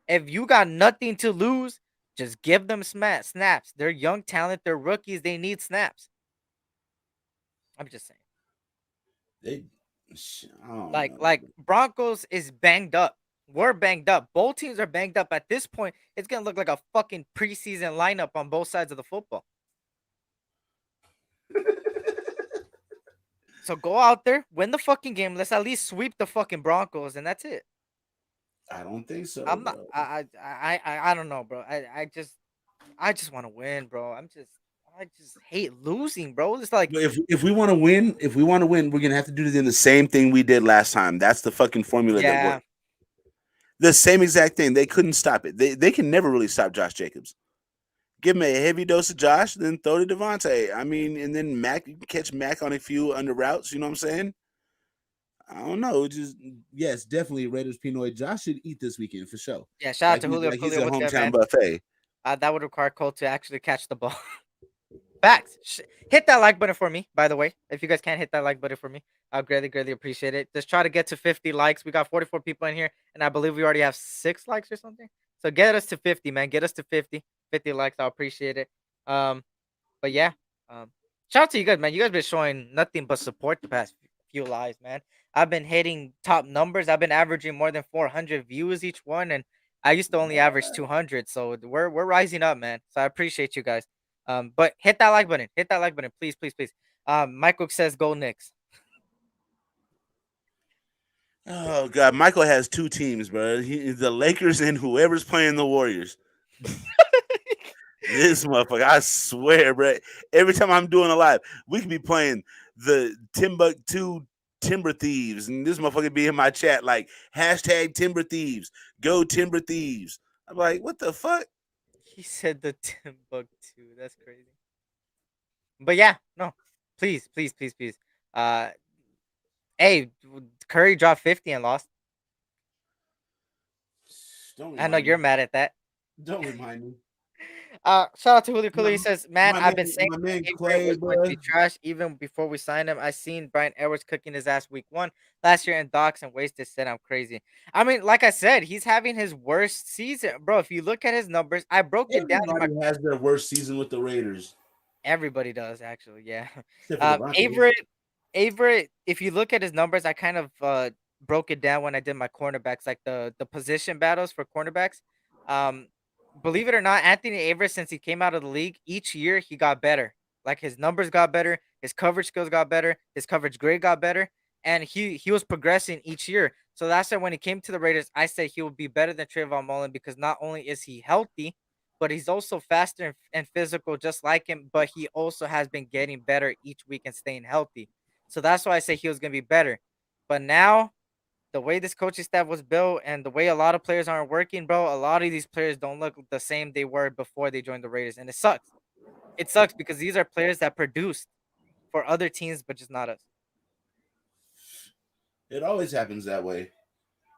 If you got nothing to lose, just give them snaps. They're young talent. They're rookies. They need snaps. I'm just saying. They. I don't Like know. like Broncos is banged up. We're banged up. Both teams are banged up. At this point, it's gonna look like a fucking preseason lineup on both sides of the football. So go out there, win the fucking game. Let's at least sweep the fucking Broncos, and that's it. I don't think so, I'm not. bro. I don't know, bro. I just want to win, bro. I just hate losing, bro. It's like But if we want to win, we're gonna have to do the same thing we did last time. That's the fucking formula that yeah, worked. The same exact thing. They couldn't stop it. They can never really stop Josh Jacobs. Give him a heavy dose of Josh, then throw to Devontae. I mean, and then Mac, you can catch Mac on a few under routes. You know what I'm saying? I don't know. Just yes, definitely Raiders Pinoy. Josh should eat this weekend for sure. yeah. Shout out to Julio. He's Julio, a what's good, hometown man? buffet. That would require Cole to actually catch the ball. Facts. Hit that like button for me, by the way. If you guys can't hit that like button for me, I'll greatly appreciate it. Just try to get to 50 likes. We got 44 people in here, and I believe we already have 6 likes or something. So get us to 50, man. Get us to 50 likes. I'll appreciate it. But yeah, shout out to you guys, man. You guys been showing nothing but support the past few lives, man. I've been hitting top numbers. I've been averaging more than 400 views each one, and I used to only average 200. So we're rising up, man. So I appreciate you guys. But hit that like button. Hit that like button, please. Michael says go Knicks. Oh God, Michael has 2 teams, bro. The Lakers and whoever's playing the Warriors. This motherfucker, I swear, bro. Every time I'm doing a live, we could be playing the Timbuktu Timber Thieves, and this motherfucker be in my chat like hashtag Timber Thieves, go Timber Thieves. I'm like, what the fuck? He said the Timbuktu. That's crazy. But yeah, no, please. Uh, hey, Curry dropped 50 and lost. Don't I know remind you're me. mad at that. Don't remind me. Shout out to Julio Cooler. He says, "Man, My I've been saying my man Avery Clay, was going to bro. be trash even before we signed him. I seen Brian Edwards cooking his ass week 1 last year, and Docs and Wasted said I'm crazy. I mean, like I said, he's having his worst season, bro. If you look at his numbers, I broke it down in my. Everybody has their worst season with the Raiders, Everybody does actually, yeah. except for Devontae. Avery, if you look at his numbers, I kind of broke it down when I did my cornerbacks, like the position battles for cornerbacks. Um, believe it or not, Anthony Averett, since he came out of the league, each year he got better. Like his numbers got better, his coverage skills got better, his coverage grade got better, and he was progressing each year. So that's why when he came to the Raiders, I said he would be better than Trayvon Mullen because not only is he healthy, but he's also faster and physical, just like him. But he also has been getting better each week and staying healthy. So that's why I say he was gonna be better. But now the way this coaching staff was built and the way a lot of players aren't working, bro, a lot of these players don't look the same they were before they joined the Raiders. And it sucks. It sucks because these are players that produced for other teams, but just not us. It always happens that way.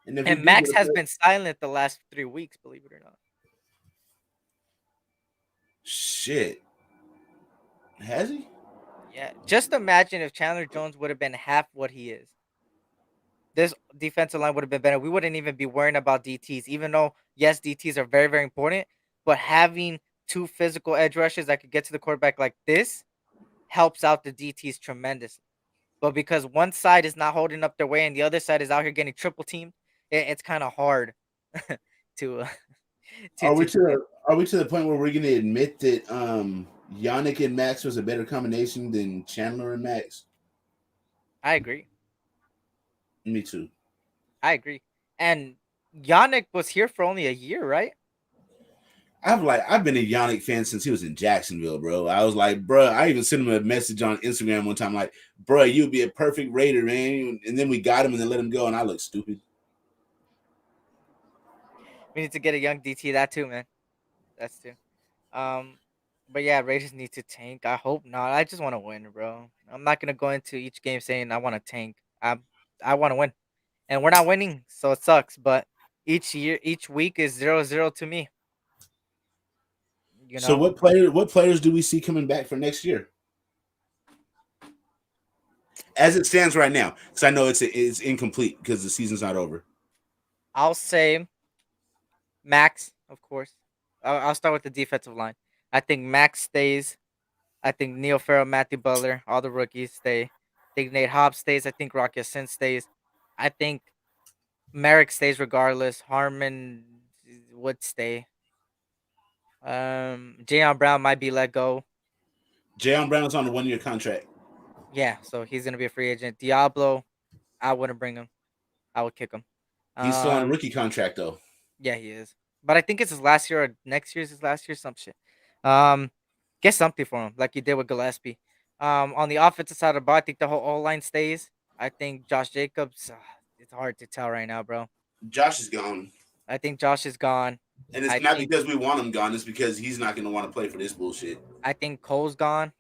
And if we And do get Max a has play, been silent the last 3 weeks, believe it or not. shit, has he? Yeah. Just imagine if Chandler Jones would have been half what he is. This defensive line would have been better. We wouldn't even be worrying about DTs, even though, yes, DTs are very, very important. But having two physical edge rushes that could get to the quarterback like this helps out the DTs tremendously. But because one side is not holding up their way and the other side is out here getting triple teamed, it's kind of hard to Are we to to the Are we to the point where we're going to admit that Yannick and Max was a better combination than Chandler and Max? I agree. Me too. I agree. And Yannick was here for only a year, right? I've been a Yannick fan since he was in Jacksonville, bro. I was like, bro, I even sent him a message on Instagram one time, like, bro, you'd be a perfect Raider, man. And then we got him and then let him go, and I look stupid. We need to get a young DT that too, man. That's too. Um, but yeah, Raiders need to tank. I hope not. I just want to win, bro. I'm not gonna go into each game saying I want to tank. I want to win, and we're not winning, so it sucks. But each week is 0-0 to me. You So know, what players do we see coming back for next year? As it stands right now, because I know it's incomplete because the season's not over. I'll say Max, of course. I'll start with the defensive line. I think Max stays. I think Neil Farrell, Matthew Butler, all the rookies stay. I think Nate Hobbs stays. I think Rocky Sin stays. I think Merrick stays regardless. Harmon would stay. Jayon Brown might be let go. Jayon Brown is on a 1 year contract. Yeah, so he's gonna be a free agent. Diablo, I wouldn't bring him. I would kick him. He's still on a Um, rookie contract though. yeah, he is. But I think it's his last year or next year's his last year, some shit. Um, get something for him, like you did with Gillespie. On the offensive side of the ball, I think the whole O line stays. I think Josh Jacobs. It's hard to tell right now, bro. Josh is gone. I think Josh is gone. And it's I not think because we want him gone, it's because he's not gonna want to play for this bullshit. I think Cole's gone.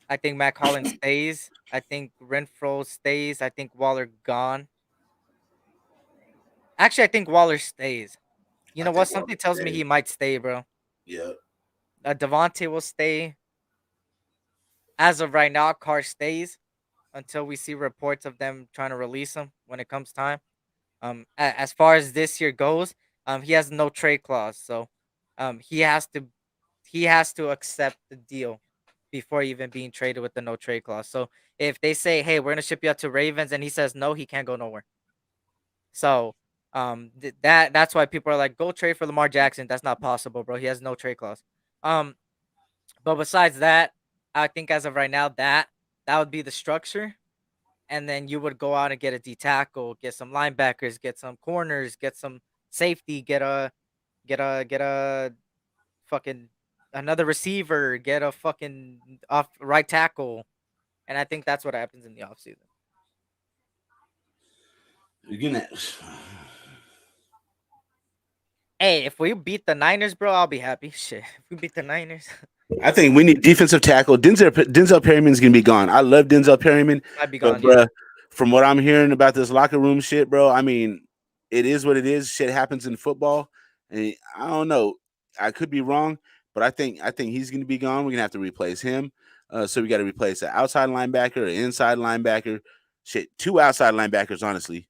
I think Matt Collins stays. I think Renfro stays. I think Waller gone. Actually, I think Waller stays. You I know what? think Waller Something tells me stay. he might stay, bro. Yeah. Devontae will stay. As of right now, Carr stays until we see reports of them trying to release him when it comes time. As far as this year goes, he has no trade clause, so he has to accept the deal before even being traded with the no trade clause. So if they say, "Hey, we're gonna ship you out to Ravens," and he says no, he can't go nowhere. So that's why people are like, "Go trade for Lamar Jackson." That's not possible, bro. He has no trade clause. Um, but besides that, I think as of right now, that would be the structure. And then you would go out and get a D tackle, get some linebackers, get some corners, get some safety, get a fucking another receiver, get a fucking off right tackle. And I think that's what happens in the offseason. Again, that Hey, if we beat the Niners, bro, I'll be happy. Shit. If we beat the Niners, I think we need defensive tackle. Denzel Perryman's gonna be gone. I love Denzel Perryman, I'd be but gone, yeah. bruh, from what I'm hearing about this locker room shit, bro, I mean, it is what it is. Shit happens in football, and I don't know. I could be wrong, but I think he's gonna be gone. We're gonna have to replace him. So we got to replace an outside linebacker, an inside linebacker. Shit, two outside linebackers, honestly.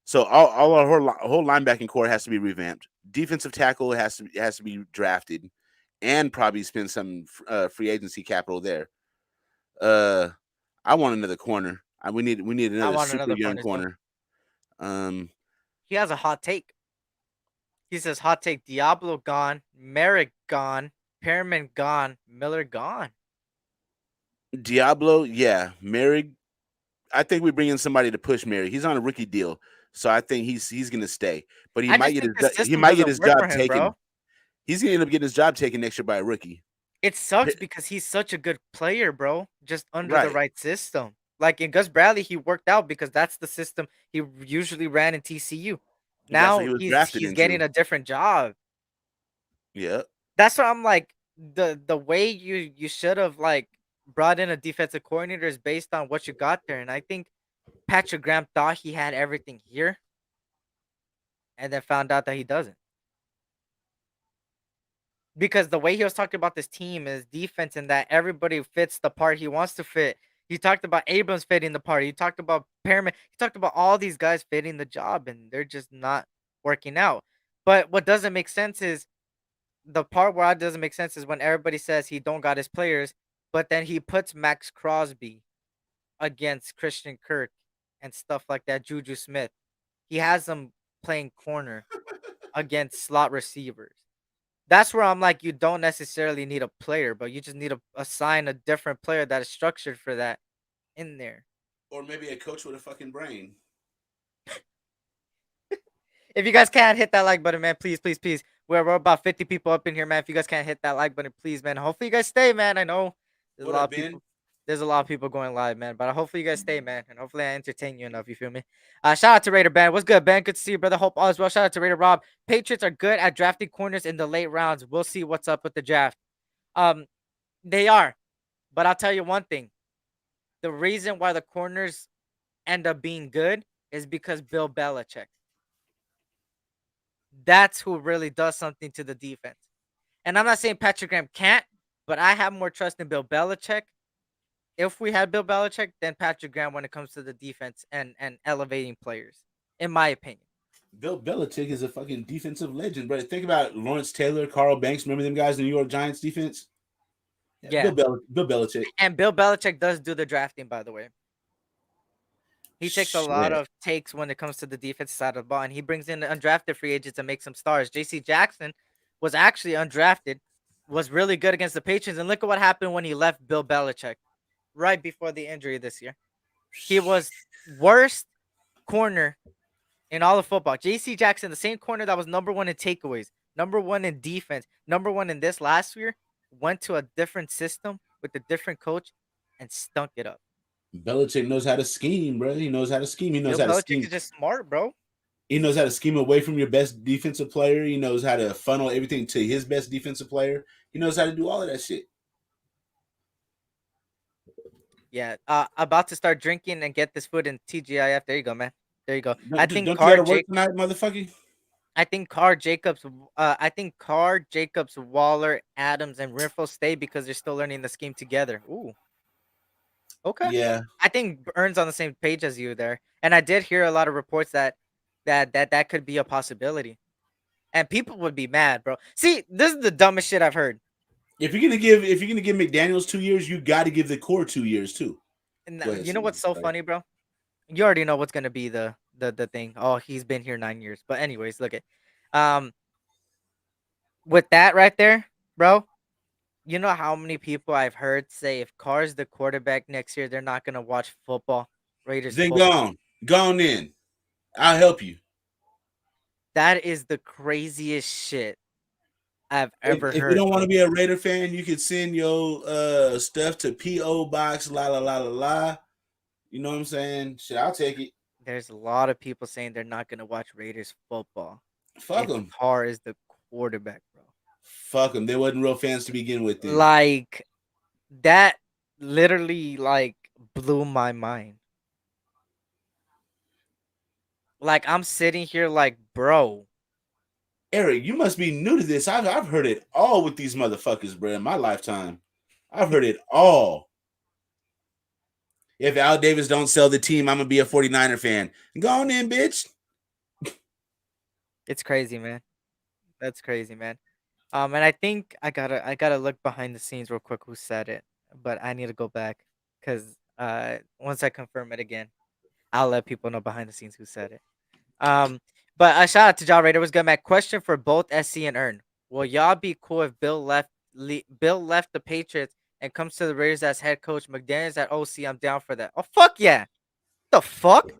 So all our whole linebacking core has to be revamped. Defensive tackle has to be drafted, and probably spend some free agency capital there. Uh, I want another corner. We need I another want super another young corner too. corner. He has a hot take. He says hot take: Diablo gone, Merrick gone, Perriman gone, Miller gone. Diablo, yeah. Mary, I think we bring in somebody to push Mary. He's on a rookie deal, so I think he's gonna stay. But I just think the he system might get doesn't his work for job him, taken. bro. He's gonna end up getting his job taken next year by a rookie. It sucks because he's such a good player, bro. Just under the Right. right system. Like in Gus Bradley, he worked out because that's the system he usually ran in TCU. That's what Now he was drafted he's getting into. a different job. Yeah. That's what I'm like. The way you should have like brought in a defensive coordinator is based on what you got there, and I think Patrick Graham thought he had everything here, and then found out that he doesn't. Because the way he was talking about this team is defense and that everybody fits the part he wants to fit. He talked about Abrams fitting the part. He talked about Perriman. He talked about all these guys fitting the job, and they're just not working out. But what doesn't make sense is the part where it doesn't make sense is when everybody says he don't got his players, but then he puts Max Crosby against Christian Kirk and stuff like that. Juju Smith, he has them playing corner against slot receivers. That's where I'm like, you don't necessarily need a player, but you just need to assign a different player that is structured for that in there. Or maybe a coach with a fucking brain. If you guys can't hit that like button, man, please, please, please. We're about 50 people up in here, man. If you guys can't hit that like button, please, man. Hopefully you guys stay, man. I know there's What a lot up, of Ben? people. There's a lot of people going live, man. But hopefully you guys stay, man. And hopefully I entertain you enough. You feel me? Shout out to Raider Ben. What's good, Ben? Good to see you, brother. Hope all is well. Shout out to Raider Rob. Patriots are good at drafting corners in the late rounds. We'll see what's up with the draft. They are. But I'll tell you one thing. The reason why the corners end up being good is because Bill Belichick. That's who really does something to the defense. And I'm not saying Patrick Graham can't, but I have more trust in Bill Belichick. If we had Bill Belichick, than Patrick Graham when it comes to the defense and elevating players, in my opinion. Bill Belichick is a fucking defensive legend, bro. Think about Lawrence Taylor, Carl Banks. Remember them guys in the New York Giants defense? Yeah. Bill Belichick. And Bill Belichick does do the drafting, by the way. He takes a lot Shit. of takes when it comes to the defensive side of the ball, and he brings in undrafted free agents and makes some stars. J.C. Jackson was actually undrafted, was really good against the Patriots, and look at what happened when he left Bill Belichick right before the injury this year. He was worst corner in all of football. J.C. Jackson, the same corner that was number one in takeaways, number one in defense, number one in this last year, went to a different system with a different coach and stunk it up. Belichick knows how to scheme, bro. He knows how to scheme. He knows Bill how to Belichick scheme. is just smart, bro. He knows how to scheme away from your best defensive player. He knows how to funnel everything to his best defensive player. He knows how to do all of that shit. Yeah, about to start drinking and get this food in TGIF. There you go, man. There you go. I think Don't you Carr got to work Jake. tonight, motherfucker? I think Carr Jacobs. I think Carr Jacobs, Waller, Adams, and Renfro stay because they're still learning the scheme together. Ooh. Okay. Yeah. I think Ern's on the same page as you there, and I did hear a lot of reports that could be a possibility, and people would be mad, bro. See, this is the dumbest shit I've heard. If you're gonna give McDaniels 2 years, you got to give the core 2 years too. And Go ahead, you know what's so sorry. funny, bro? You already know what's gonna be the thing. Oh, he's been here 9 years. But anyways, look at with that right there, bro. You know how many people I've heard say if Carr's the quarterback next year, they're not gonna watch football, Raiders Then football. go on in. I'll help you. That is the craziest shit I've ever If you heard, don't want bro. to be a Raider fan, you can send your stuff to PO Box la la la la la. You know what I'm saying? Shit, I'll take it. There's a lot of people saying they're not gonna watch Raiders football Fuck if them. Carr is the quarterback, bro. Fuck them. They wasn't real fans to begin with. Then. Like that literally like blew my mind. Like I'm sitting here like, bro. Eric, you must be new to this. I've heard it all with these motherfuckers, bro, in my lifetime. I've heard it all. If Al Davis don't sell the team, I'm gonna be a 49er fan. Go on in, bitch. It's crazy, man. That's crazy, man. And I think I gotta look behind the scenes real quick who said it, but I need to go back because once I confirm it again, I'll let people know behind the scenes who said it. Um, but a shout out to John Raider was good. My question for both SC and Earn: will y'all be cool if Bill left the Patriots and comes to the Raiders as head coach? McDaniels at OC. I'm down for that. Oh fuck yeah! The fuck?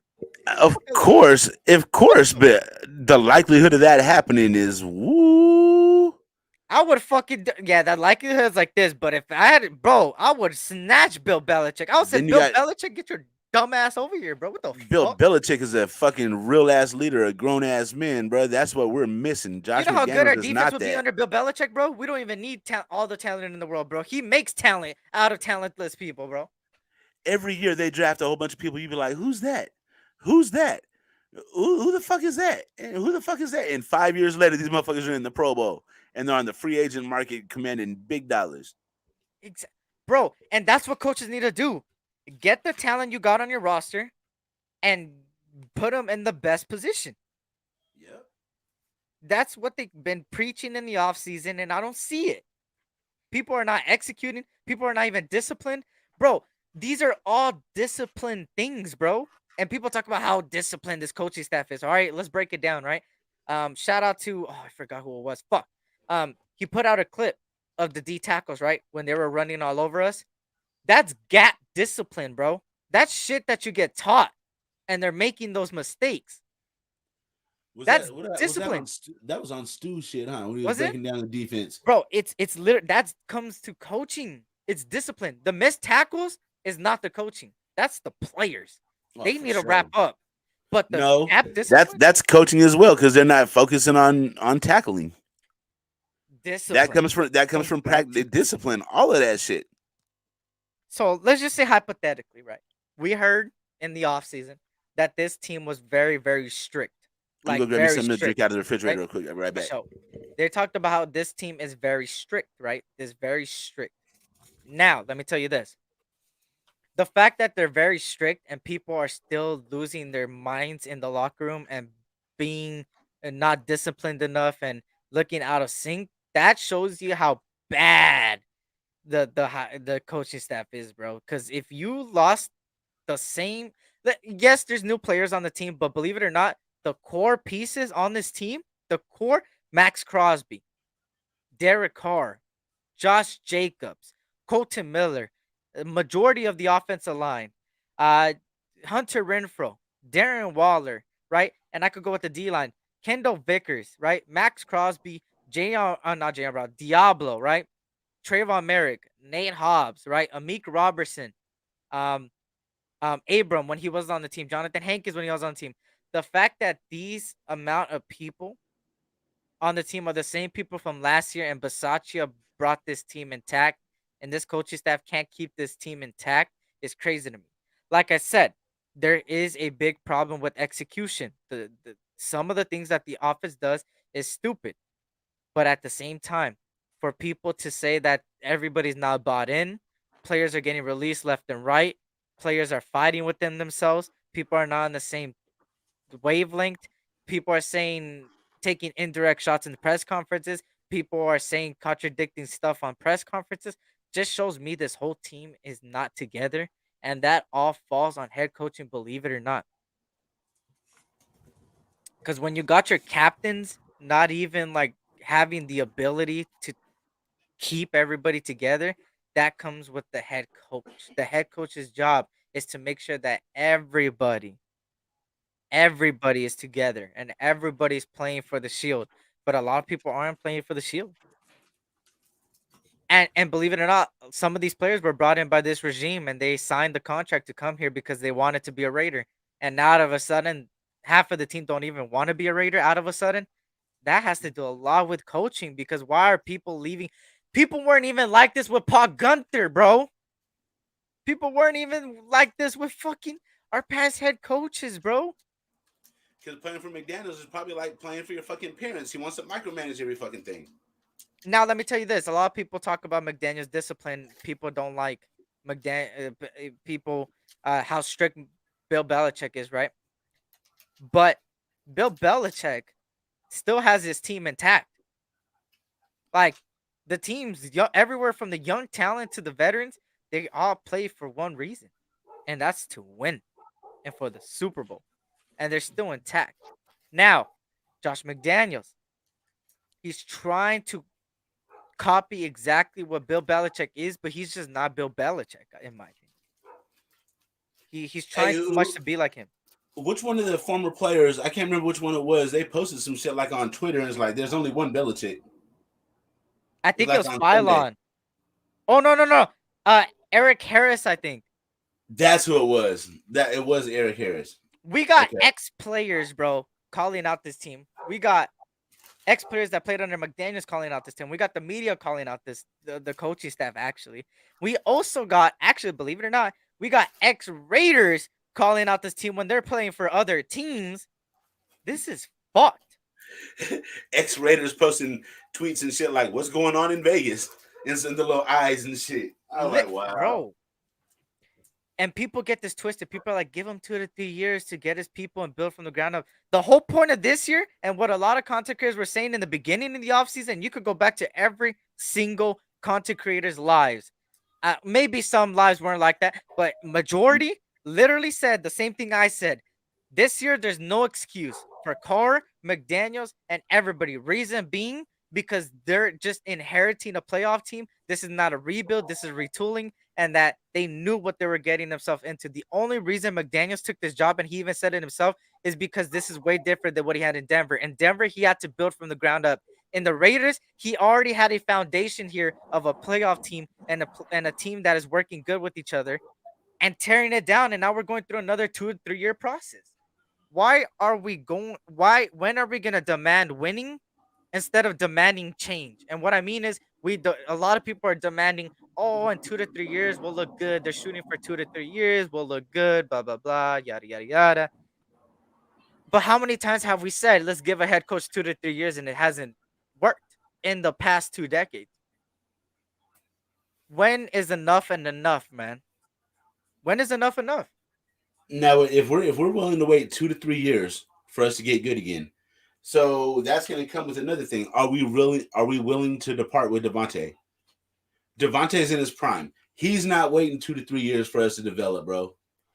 Of course, but the likelihood of that happening is woo. I would fucking yeah. That likelihood is like this. But if I had it, bro, I would snatch Bill Belichick. I would say, Then you Bill got Belichick, get your dumb ass over here, bro. What the Bill fuck? Belichick is a fucking real ass leader, a grown ass man, bro. That's what we're missing. You Josh know how good our McDaniels is defense not would be that. under Bill Belichick, bro? We don't even need all the talent in the world, bro. He makes talent out of talentless people, bro. Every year they draft a whole bunch of people. You be like, who's that? Who's that? Who the fuck is that? And who the fuck is that? And 5 years later, these motherfuckers are in the Pro Bowl and they're on the free agent market commanding big dollars. Bro, and that's what coaches need to do. Get the talent you got on your roster and put them in the best position. Yep. That's what they've been preaching in the offseason, and I don't see it. People are not executing. People are not even disciplined. Bro, these are all disciplined things, bro. And people talk about how disciplined this coaching staff is. All right, let's break it down, right? Shout out to I forgot who it was. Fuck. He put out a clip of the D tackles, right? When they were running all over us. That's gap discipline, bro. That's shit that you get taught, and they're making those mistakes. That's discipline. That was on Stu shit, huh? When he Was was it? breaking down the defense. Bro, it's literally that comes to coaching. It's discipline. The missed tackles is not the coaching. That's the players. Oh, They for need to sure. wrap up. But the No, gap discipline, That's coaching as well because they're not focusing on tackling. discipline. That comes from practice, discipline, all of that shit. So let's just say hypothetically, right? We heard in the offseason that this team was very, very strict. I'm Like gonna go grab me very something to strict. drink out of the refrigerator right? real quick. I'll be right back. So they talked about how this team is very strict, right? Is very strict. Now, let me tell you this. The fact that they're very strict and people are still losing their minds in the locker room and being not disciplined enough and looking out of sync, that shows you how bad the coaching staff is, bro. Because if you lost the same, yes, there's new players on the team, but believe it or not, the core pieces on this team, the core, Max Crosby, Derek Carr, Josh Jacobs, Colton Miller, majority of the offensive line, uh, Hunter Renfro, Darren Waller, right? And I could go with the D line, Kendall Vickers, right? Max Crosby, not J.R. Brown, Diablo, right? Trayvon Merrick, Nate Hobbs, right? Amik Robertson, um, Abram when he was on the team, Jonathan Hankins when he was on the team. The fact that these amount of people on the team are the same people from last year, and Bisaccia brought this team intact, and this coaching staff can't keep this team intact is crazy to me. Like I said, there is a big problem with execution. Some of the things that the office does is stupid, but at the same time, for people to say that everybody's not bought in, players are getting released left and right, players are fighting within themselves, people are not on the same wavelength. People are saying taking indirect shots in the press conferences. People are saying contradicting stuff on press conferences. Just shows me this whole team is not together, and that all falls on head coaching, believe it or not. Because when you got your captains not even like having the ability to keep everybody together, that comes with the head coach. The head coach's job is to make sure that everybody is together and everybody's playing for the shield, but a lot of people aren't playing for the shield. And believe it or not, some of these players were brought in by this regime and they signed the contract to come here because they wanted to be a Raider, and now out of a sudden half of the team don't even want to be a Raider. Out of a sudden, that has to do a lot with coaching, because why are people leaving? People weren't even like this with Paul Gunther, bro. People weren't even like this with fucking our past head coaches, bro. Because playing for McDaniels is probably like playing for your fucking parents. He wants to micromanage every fucking thing. Now, let me tell you this. A lot of people talk about McDaniel's discipline. People don't like people, how strict Bill Belichick is, right? But Bill Belichick still has his team intact. Like, the teams, everywhere from the young talent to the veterans, they all play for one reason, and that's to win and for the Super Bowl. And they're still intact. Now, Josh McDaniels, he's trying to copy exactly what Bill Belichick is, but he's just not Bill Belichick, in my opinion. He's Hey, trying too much to be like him. which one of the former players? I can't remember which one it was. They posted some shit like on Twitter, and it's like, "There's only one Belichick." I It's think it like was on Sunday. Phylon. Oh no. Eric Harris, I think. That's who it was. That it was Eric Harris. We got Okay. ex-players, bro, calling out this team. We got ex-players that played under McDaniels calling out this team. We got the media calling out the coaching staff, actually. We also got, actually, believe it or not, we got ex-Raiders calling out this team when they're playing for other teams. This is fucked. Ex Raiders posting tweets and shit like, "What's going on in Vegas?" and send the little eyes and shit. I was like, "Wow, Bro. And people get this twisted. People are like, give him 2 to 3 years to get his people and build from the ground up. The whole point of this year, and what a lot of content creators were saying in the beginning of the offseason, you could go back to every single content creator's lives. Maybe some lives weren't like that, but majority literally said the same thing I said. This year, there's no excuse for Carr, McDaniels, and everybody. Reason being, because they're just inheriting a playoff team. This is not a rebuild. This is retooling, and that they knew what they were getting themselves into. The only reason McDaniels took this job, and he even said it himself, is because this is way different than what he had in Denver. In Denver, he had to build from the ground up. In the Raiders, he already had a foundation here of a playoff team and a team that is working good with each other and tearing it down. And now we're going through another 2 to 3 year process. When are we going to demand winning instead of demanding change? And what I mean is, a lot of people are demanding, oh, in 2 to 3 years we'll look good. They're shooting for 2 to 3 years, we'll look good, blah blah blah, yada yada yada. But how many times have we said, let's give a head coach 2 to 3 years, and it hasn't worked in the past 2 decades? When is enough and enough, man? When is enough enough? Now, if we're willing to wait 2 to 3 years for us to get good again, so that's going to come with another thing. Are we willing to depart with Devontae? Devontae's in his prime. He's not waiting 2 to 3 years for us to develop, bro.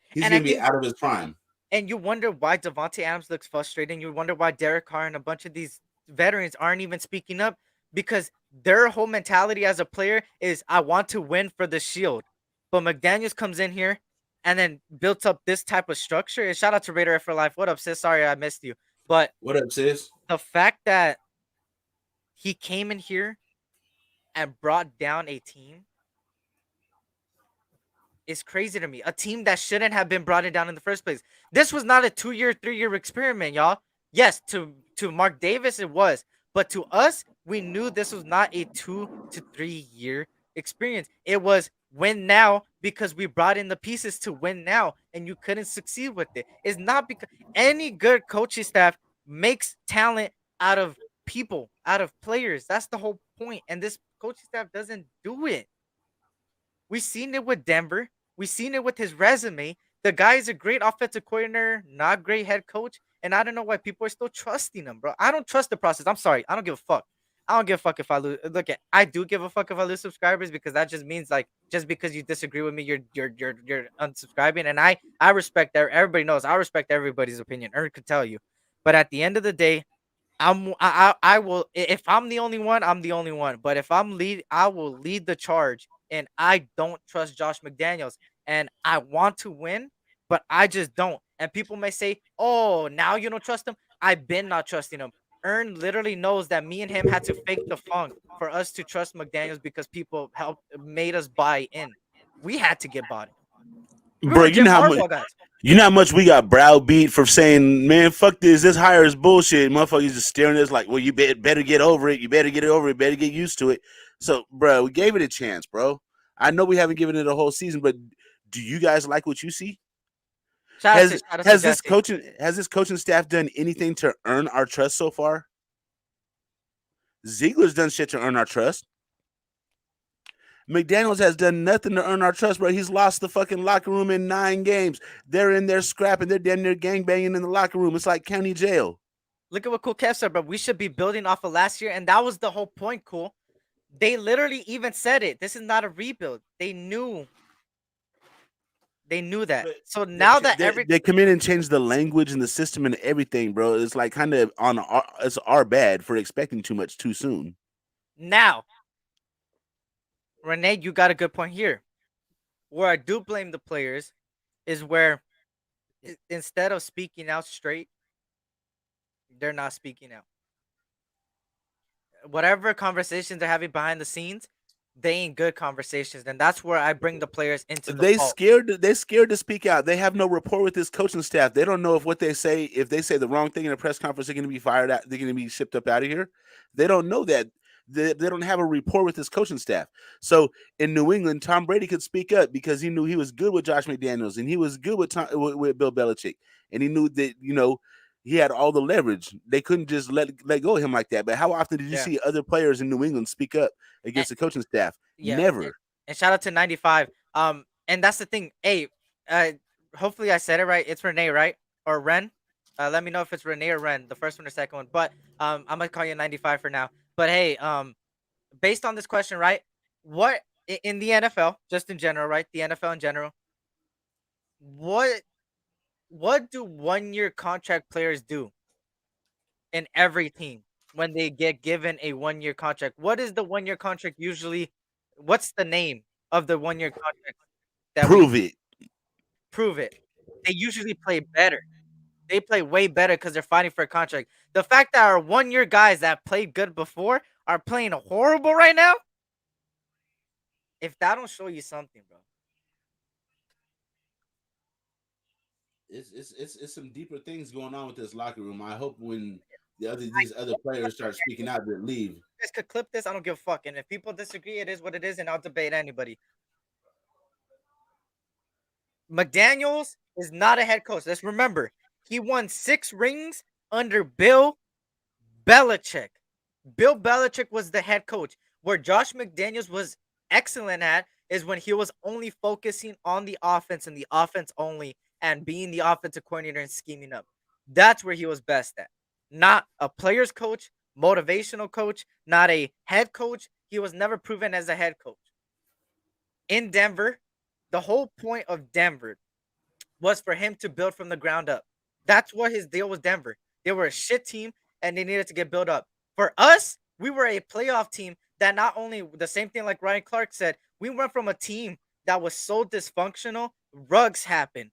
He's And going I to be think, out of his prime. and you wonder why Devontae Adams looks frustrating. You wonder why Derek Carr and a bunch of these veterans aren't even speaking up, because their whole mentality as a player is, I want to win for the shield. But McDaniels comes in here and then built up this type of structure. And shout out to Raider for Life. What up, sis? Sorry I missed you. But What up, sis? the fact that he came in here and brought down a team is crazy to me. A team that shouldn't have been brought down in the first place. This was not a 2-year, 3-year experiment, y'all. Yes, to Mark Davis it was, but to us, we knew this was not a 2 to 3 year experience. It was win now, because we brought in the pieces to win now, and you couldn't succeed with it. It's not because any good coaching staff makes talent out of people, out of players. That's the whole point, and this coaching staff doesn't do it. We've seen it with Denver. We've seen it with his resume. The guy is a great offensive coordinator, not great head coach. And I don't know why people are still trusting him, bro. I don't trust the process. I'm sorry. I don't give a fuck. I don't give a fuck if I lose. I do give a fuck if I lose subscribers, because that just means, like, just because you disagree with me, you're unsubscribing. And I respect that. Everybody knows I respect everybody's opinion. Ern could tell you. But at the end of the day, I will, if I'm the only one, I'm the only one. But if I will lead the charge, and I don't trust Josh McDaniels, and I want to win, but I just don't. And people may say, "Oh, now you don't trust him." I've been not trusting him. Ern literally knows that me and him had to fake the funk for us to trust McDaniels, because people made us buy in. We had to get bought in. We Bro, were Jim Harbaugh guys. you know how much we got browbeat for saying, man, fuck this. This hire is bullshit. Motherfuckers just staring at us like, well, you better get over it. You better get it over it. Better get used to it. So, bro, we gave it a chance, bro. I know we haven't given it a whole season, but do you guys like what you see? Has this coaching staff done anything to earn our trust so far? Ziegler's done shit to earn our trust. McDaniels has done nothing to earn our trust, bro. He's lost the fucking locker room in 9 games. They're in there scrapping. They're damn near gangbanging in the locker room. It's like county jail. Look at what Cool Kev said, bro. We should be building off of last year, and that was the whole point, Cool. They literally even said it. This is not a rebuild. They knew They knew that. But So now that they come in and change the language and the system and everything, bro. It's like kind of it's our bad for expecting too much too soon. now, Renee, you got a good point here. Where I do blame the players is where instead of speaking out straight, they're not speaking out. Whatever conversations they're having behind the scenes, they ain't good conversations. And that's where I bring the players into the They fault. scared. They scared to speak out. They have no rapport with this coaching staff. They don't know if what they say, if they say the wrong thing in a press conference, they're going to be fired out. They're going to be shipped up out of here. They don't know that. They don't have a rapport with this coaching staff. So in New England, Tom Brady could speak up because he knew he was good with Josh McDaniels and he was good with with Bill Belichick, and he knew that he had all the leverage. They couldn't just let go of him like that. But how often did you Yeah. see other players in New England speak up against the coaching staff? Yeah. Never. And shout out to 95. And that's the thing. Hey, hopefully I said it right. It's Renee, right? Or Ren. Let me know if it's Renee or Ren, the first one or second one. But I'm gonna call you 95 for now. But hey, based on this question, right? What in the NFL, just in general, right? The NFL in general, what do 1 year contract players do in every team when they get given a 1 year contract? What is the 1 year contract usually? What's the name of the 1 year contract that we Prove it. prove it? They usually play better. They play way better because they're fighting for a contract. The fact that our 1 year guys that played good before are playing horrible right now, if that don't show you something, bro. It's some deeper things going on with this locker room. I hope when these other players start speaking out, they leave. You guys could clip this. I don't give a fuck. And if people disagree, it is what it is, and I'll debate anybody. McDaniels is not a head coach. Let's remember, he won 6 rings under Bill Belichick. Bill Belichick was the head coach. Where Josh McDaniels was excellent at is when he was only focusing on the offense and the offense only and being the offensive coordinator and scheming up. That's where he was best at. Not a player's coach, motivational coach, not a head coach. He was never proven as a head coach. In Denver, the whole point of Denver was for him to build from the ground up. That's what his deal was Denver. They were a shit team and they needed to get built up. For us, we were a playoff team that not only the same thing like Ryan Clark said, we went from a team that was so dysfunctional, Ruggs happened,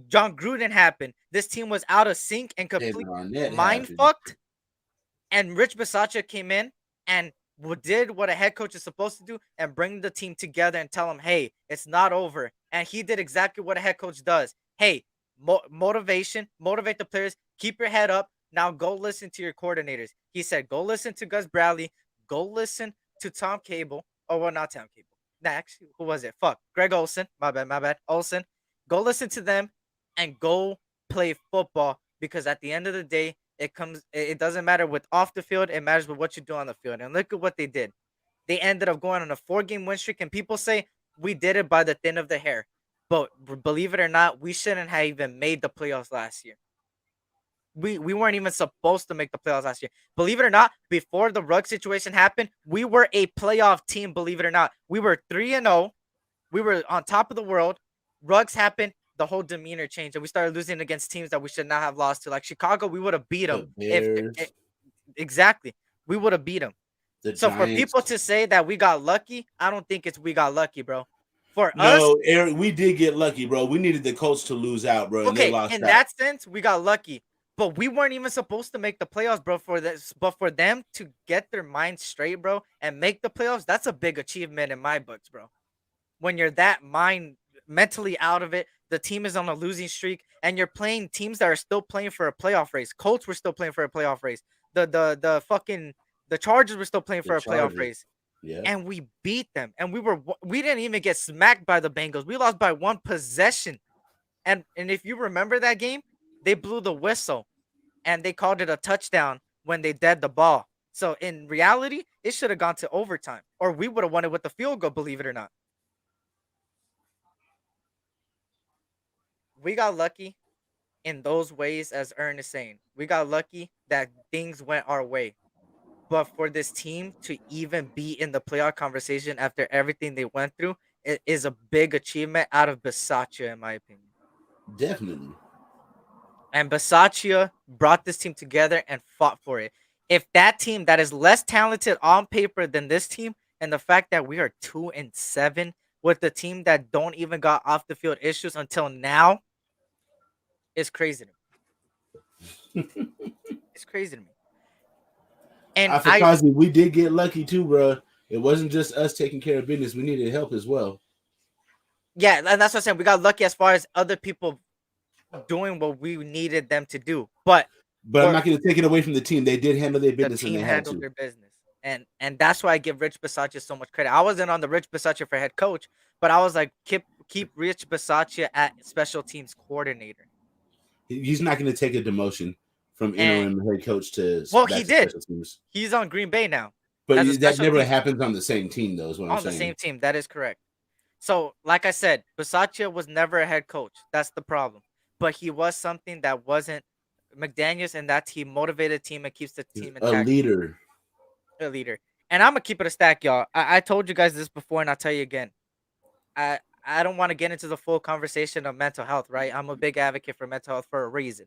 John Gruden happened. This team was out of sync and completely mind fucked. And Rich Bisaccia came in and did what a head coach is supposed to do and bring the team together and tell them, hey, it's not over. And he did exactly what a head coach does. Hey, motivation, motivate the players, keep your head up. Now go listen to your coordinators. He said, go listen to Gus Bradley, go listen to Tom Cable. Oh, well, not Tom Cable. Nah, actually, who was it? Fuck. Greg Olson. My bad. Olson. Go listen to them and go play football because at the end of the day, it doesn't matter with off the field. It matters with what you do on the field. And look at what they did. They ended up going on a 4-game win streak. And people say we did it by the thin of the hair. But believe it or not, we shouldn't have even made the playoffs last year. We weren't even supposed to make the playoffs last year. Believe it or not, before the Ruggs situation happened, we were a playoff team, believe it or not. We were 3-0. We were on top of the world. Ruggs happened. The whole demeanor changed, and we started losing against teams that we should not have lost to. Like Chicago, we would have beat them. Exactly. We would have beat them. So Giants. For people to say that we got lucky, I don't think it's we got lucky, bro. For us, Eric, we did get lucky, bro. We needed the Colts to lose out, bro. And they lost in that sense, we got lucky. But we weren't even supposed to make the playoffs, bro, for this. But for them to get their minds straight, bro, and make the playoffs, that's a big achievement in my books, bro. When you're that mentally out of it, the team is on a losing streak, and you're playing teams that are still playing for a playoff race. Colts were still playing for a playoff race. The Chargers were still playing for a playoff race. Yeah. And we beat them. And we didn't even get smacked by the Bengals. We lost by 1 possession. And if you remember that game, they blew the whistle and they called it a touchdown when they dead the ball. So in reality, it should have gone to overtime, or we would have won it with the field goal, believe it or not. We got lucky in those ways, as Ern is saying. We got lucky that things went our way. But for this team to even be in the playoff conversation after everything they went through, is a big achievement out of Bisaccia, in my opinion. Definitely. And Bisaccia brought this team together and fought for it. If that team that is less talented on paper than this team, and the fact that we are 2-7 with the team that don't even got off the field issues until now, is crazy to me. It's crazy to me. And Afakazi, we did get lucky too, bro. It wasn't just us taking care of business. We needed help as well. yeah, and that's what I'm saying. We got lucky as far as other people doing what we needed them to do. But I'm not going to take it away from the team. They did handle their the business and team they had handled to. their business. And that's why I give Rich Bisaccia so much credit. I wasn't on the Rich Bisaccia for head coach, but I was like, keep Rich Bisaccia at special teams coordinator. He's not going to take a demotion from interim head coach to he did. special teams. He's on Green Bay now. But that never happens on the same team, though, is what I'm saying. On the same team. That is correct. So, like I said, Bisaccia was never a head coach. That's the problem. But he was something that wasn't McDaniels, and that he motivated the team and keeps the team intact. A leader. A leader. And I'm going to keep it a stack, y'all. I told you guys this before, and I'll tell you again. I don't want to get into the full conversation of mental health, right? I'm a big advocate for mental health for a reason.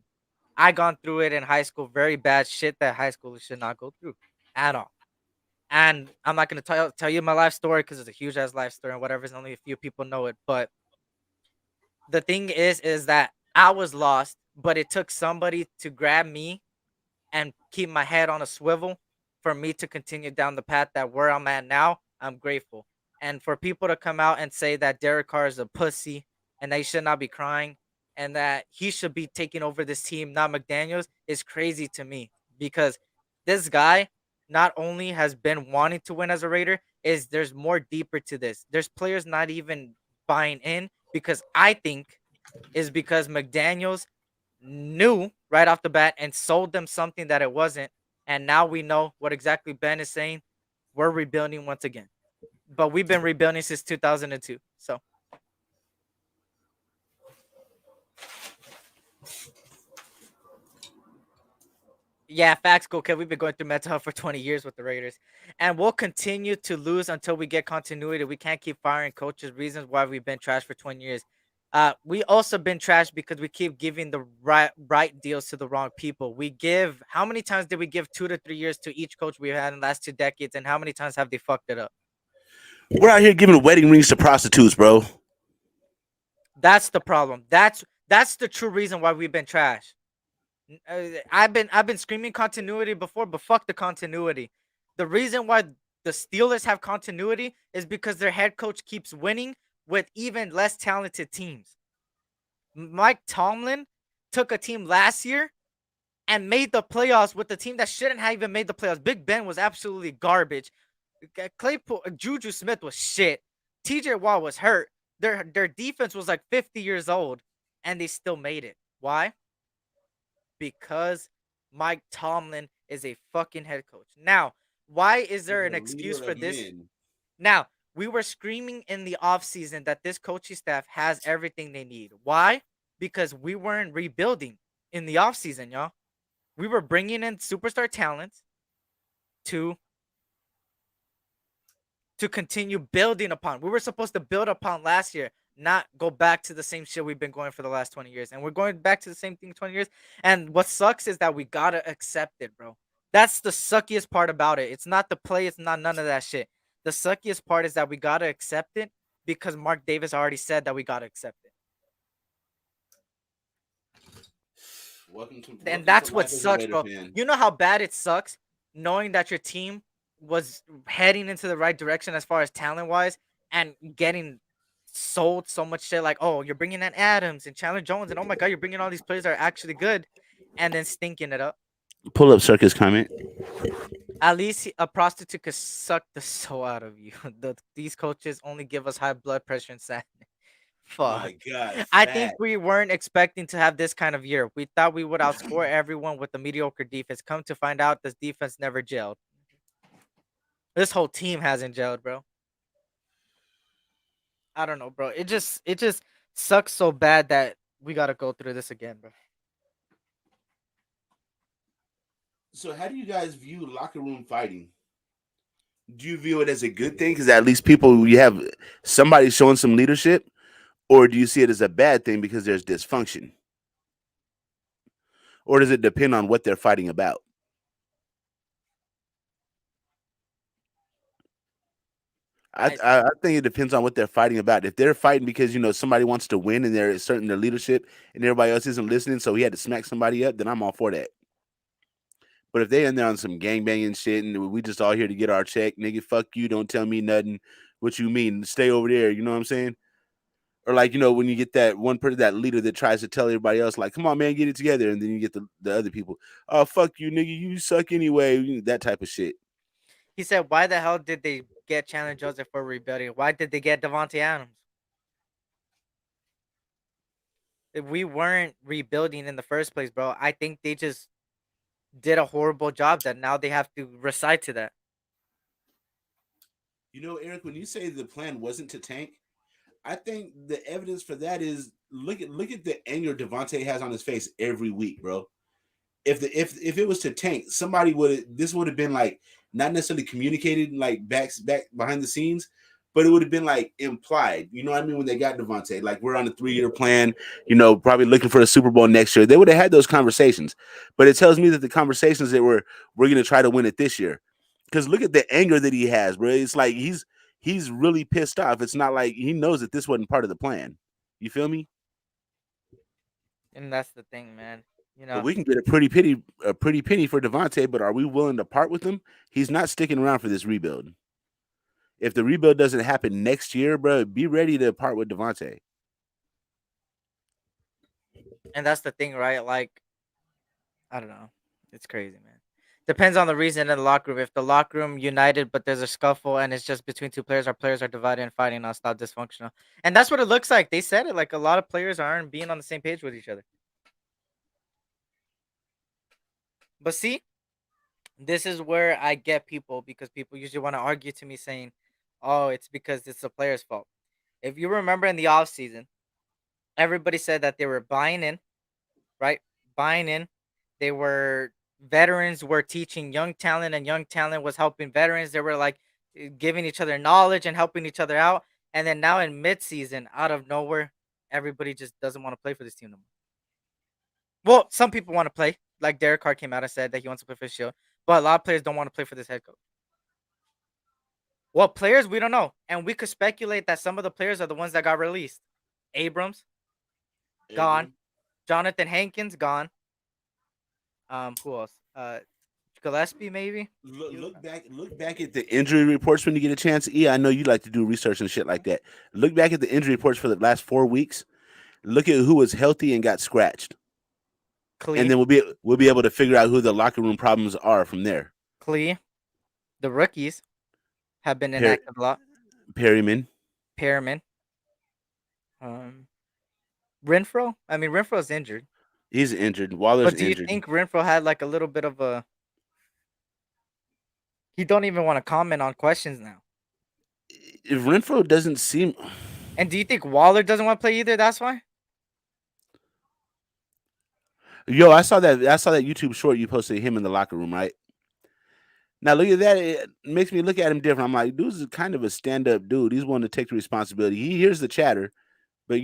I gone through it in high school, very bad shit that high schoolers should not go through at all. And I'm not going to tell you my life story because it's a huge ass life story and whatever. Only a few people know it. But the thing is that I was lost, but it took somebody to grab me and keep my head on a swivel for me to continue down the path that where I'm at now. I'm grateful. And for people to come out and say that Derek Carr is a pussy and that he should not be crying and that he should be taking over this team, not McDaniels, is crazy to me because this guy not only has been wanting to win as a Raider, is there's more deeper to this. There's players not even buying in because I think is because McDaniels knew right off the bat and sold them something that it wasn't. And now we know what exactly Ben is saying. We're rebuilding once again. But we've been rebuilding since 2002. So. Yeah, facts, go, Kev. We've been going through mental health for 20 years with the Raiders. And we'll continue to lose until we get continuity. We can't keep firing coaches. Reasons why we've been trashed for 20 years. We also been trashed because we keep giving the right deals to the wrong people. We give, how many times did we give 2 to 3 years to each coach we've had in the last 2 decades? And how many times have they fucked it up? We're out here giving wedding rings to prostitutes, bro. That's the problem. That's the true reason why we've been trashed. I've been screaming continuity before, but fuck the continuity. The reason why the Steelers have continuity is because their head coach keeps winning with even less talented teams. Mike Tomlin took a team last year and made the playoffs with the team that shouldn't have even made the playoffs. Big Ben was absolutely garbage. Claypool, Juju Smith was shit. TJ Watt was hurt. Their defense was like 50 years old, and they still made it. Why? Because Mike Tomlin is a fucking head coach. Now, why is there an excuse for this? Now, we were screaming in the offseason that this coaching staff has everything they need. Why? Because we weren't rebuilding in the offseason, y'all. We were bringing in superstar talents to continue building upon. We were supposed to build upon last year, not go back to the same shit we've been going for the last 20 years. And we're going back to the same thing 20 years. And what sucks is that we got to accept it, bro. That's the suckiest part about it. It's not the play. It's not none of that shit. The suckiest part is that we got to accept it because Mark Davis already said that we got to accept it. And that's what sucks, bro. You know how bad it sucks knowing that your team was heading into the right direction as far as talent-wise and getting sold so much shit like, oh, you're bringing in Adams and Chandler Jones and oh my God, you're bringing all these players that are actually good and then stinking it up. Pull up Circus comment. At least a prostitute could suck the soul out of you. These coaches only give us high blood pressure and sadness. Fuck. My God, I think we weren't expecting to have this kind of year. We thought we would outscore everyone with a mediocre defense. Come to find out, this defense never gelled. This whole team hasn't gelled, bro. I don't know, bro. It just sucks so bad that we got to go through this again, bro. So how do you guys view locker room fighting? Do you view it as a good thing because at least people you have somebody showing some leadership, or do you see it as a bad thing because there's dysfunction, or does it depend on what they're fighting about? I, I I I think it depends on what they're fighting about. If they're fighting because somebody wants to win and they're asserting their leadership and everybody else isn't listening, so he had to smack somebody up, then I'm all for that. But if they in there on some gangbanging shit and we just all here to get our check, nigga, fuck you, don't tell me nothing. What you mean? Stay over there. You know what I'm saying? Or like when you get that one person, that leader that tries to tell everybody else, like, "Come on, man, get it together," and then you get the other people, "Oh, fuck you, nigga, you suck anyway." That type of shit. He said, "Why the hell did they get Chandler Joseph for rebuilding? Why did they get Devontae Adams? If we weren't rebuilding in the first place, bro, I think they just did a horrible job that now they have to recite to that." Eric, when you say the plan wasn't to tank, I think the evidence for that is look at the anger Devontae has on his face every week, bro. If it was to tank, somebody would have been like not necessarily communicated like back behind the scenes, but it would have been like implied. You know what I mean? When they got Devontae, like we're on a 3-year plan, probably looking for a Super Bowl next year. They would have had those conversations. But it tells me that the conversations that we're gonna try to win it this year. Because look at the anger that he has, bro. It's like he's really pissed off. It's not like he knows that this wasn't part of the plan. You feel me? And that's the thing, man. You But know, we can get a pretty penny for Devontae, but are we willing to part with him? He's not sticking around for this rebuild. If the rebuild doesn't happen next year, bro, be ready to part with Devontae. and that's the thing, right? Like, I don't know. It's crazy, man. Depends on the reason in the locker room. If the locker room united, but there's a scuffle and it's just between two players, our players are divided and fighting nonstop, dysfunctional. And that's what it looks like. They said it. Like a lot of players aren't being on the same page with each other. But see, this is where I get people because people usually want to argue to me saying, "Oh, it's because it's the player's fault." If you remember in the offseason, everybody said that they were buying in, right? Buying in. They were veterans were teaching young talent, and young talent was helping veterans. They were like giving each other knowledge and helping each other out. And then now in midseason, out of nowhere, everybody just doesn't want to play for this team no more. Well, some people want to play. Like Derek Carr came out and said that he wants to play for the Shield, but a lot of players don't want to play for this head coach. Well, players we don't know, and we could speculate that some of the players are the ones that got released. Abrams gone, Jonathan Hankins gone. Who else? Gillespie maybe. Look back at the injury reports when you get a chance. Yeah, I know you like to do research and shit like that. Look back at the injury reports for the last 4 weeks. Look at who was healthy and got scratched, and Clee, then we'll be able to figure out who the locker room problems are from there. Clee. The rookies have been Per- inactive a lot. Perryman, Perriman. Um, Renfro. I mean, Renfro's injured, he's injured. Waller's but do you injured. think Renfro had like a little bit of a? He don't even want to comment on questions now. If Renfro doesn't seem, And do you think Waller doesn't want to play either? That's why. yo, I saw that YouTube short you posted of him in the locker room, right? Now look at that. It makes me look at him different. I'm like, dude's is kind of a stand-up dude. He's willing to take the responsibility. He hears the chatter, but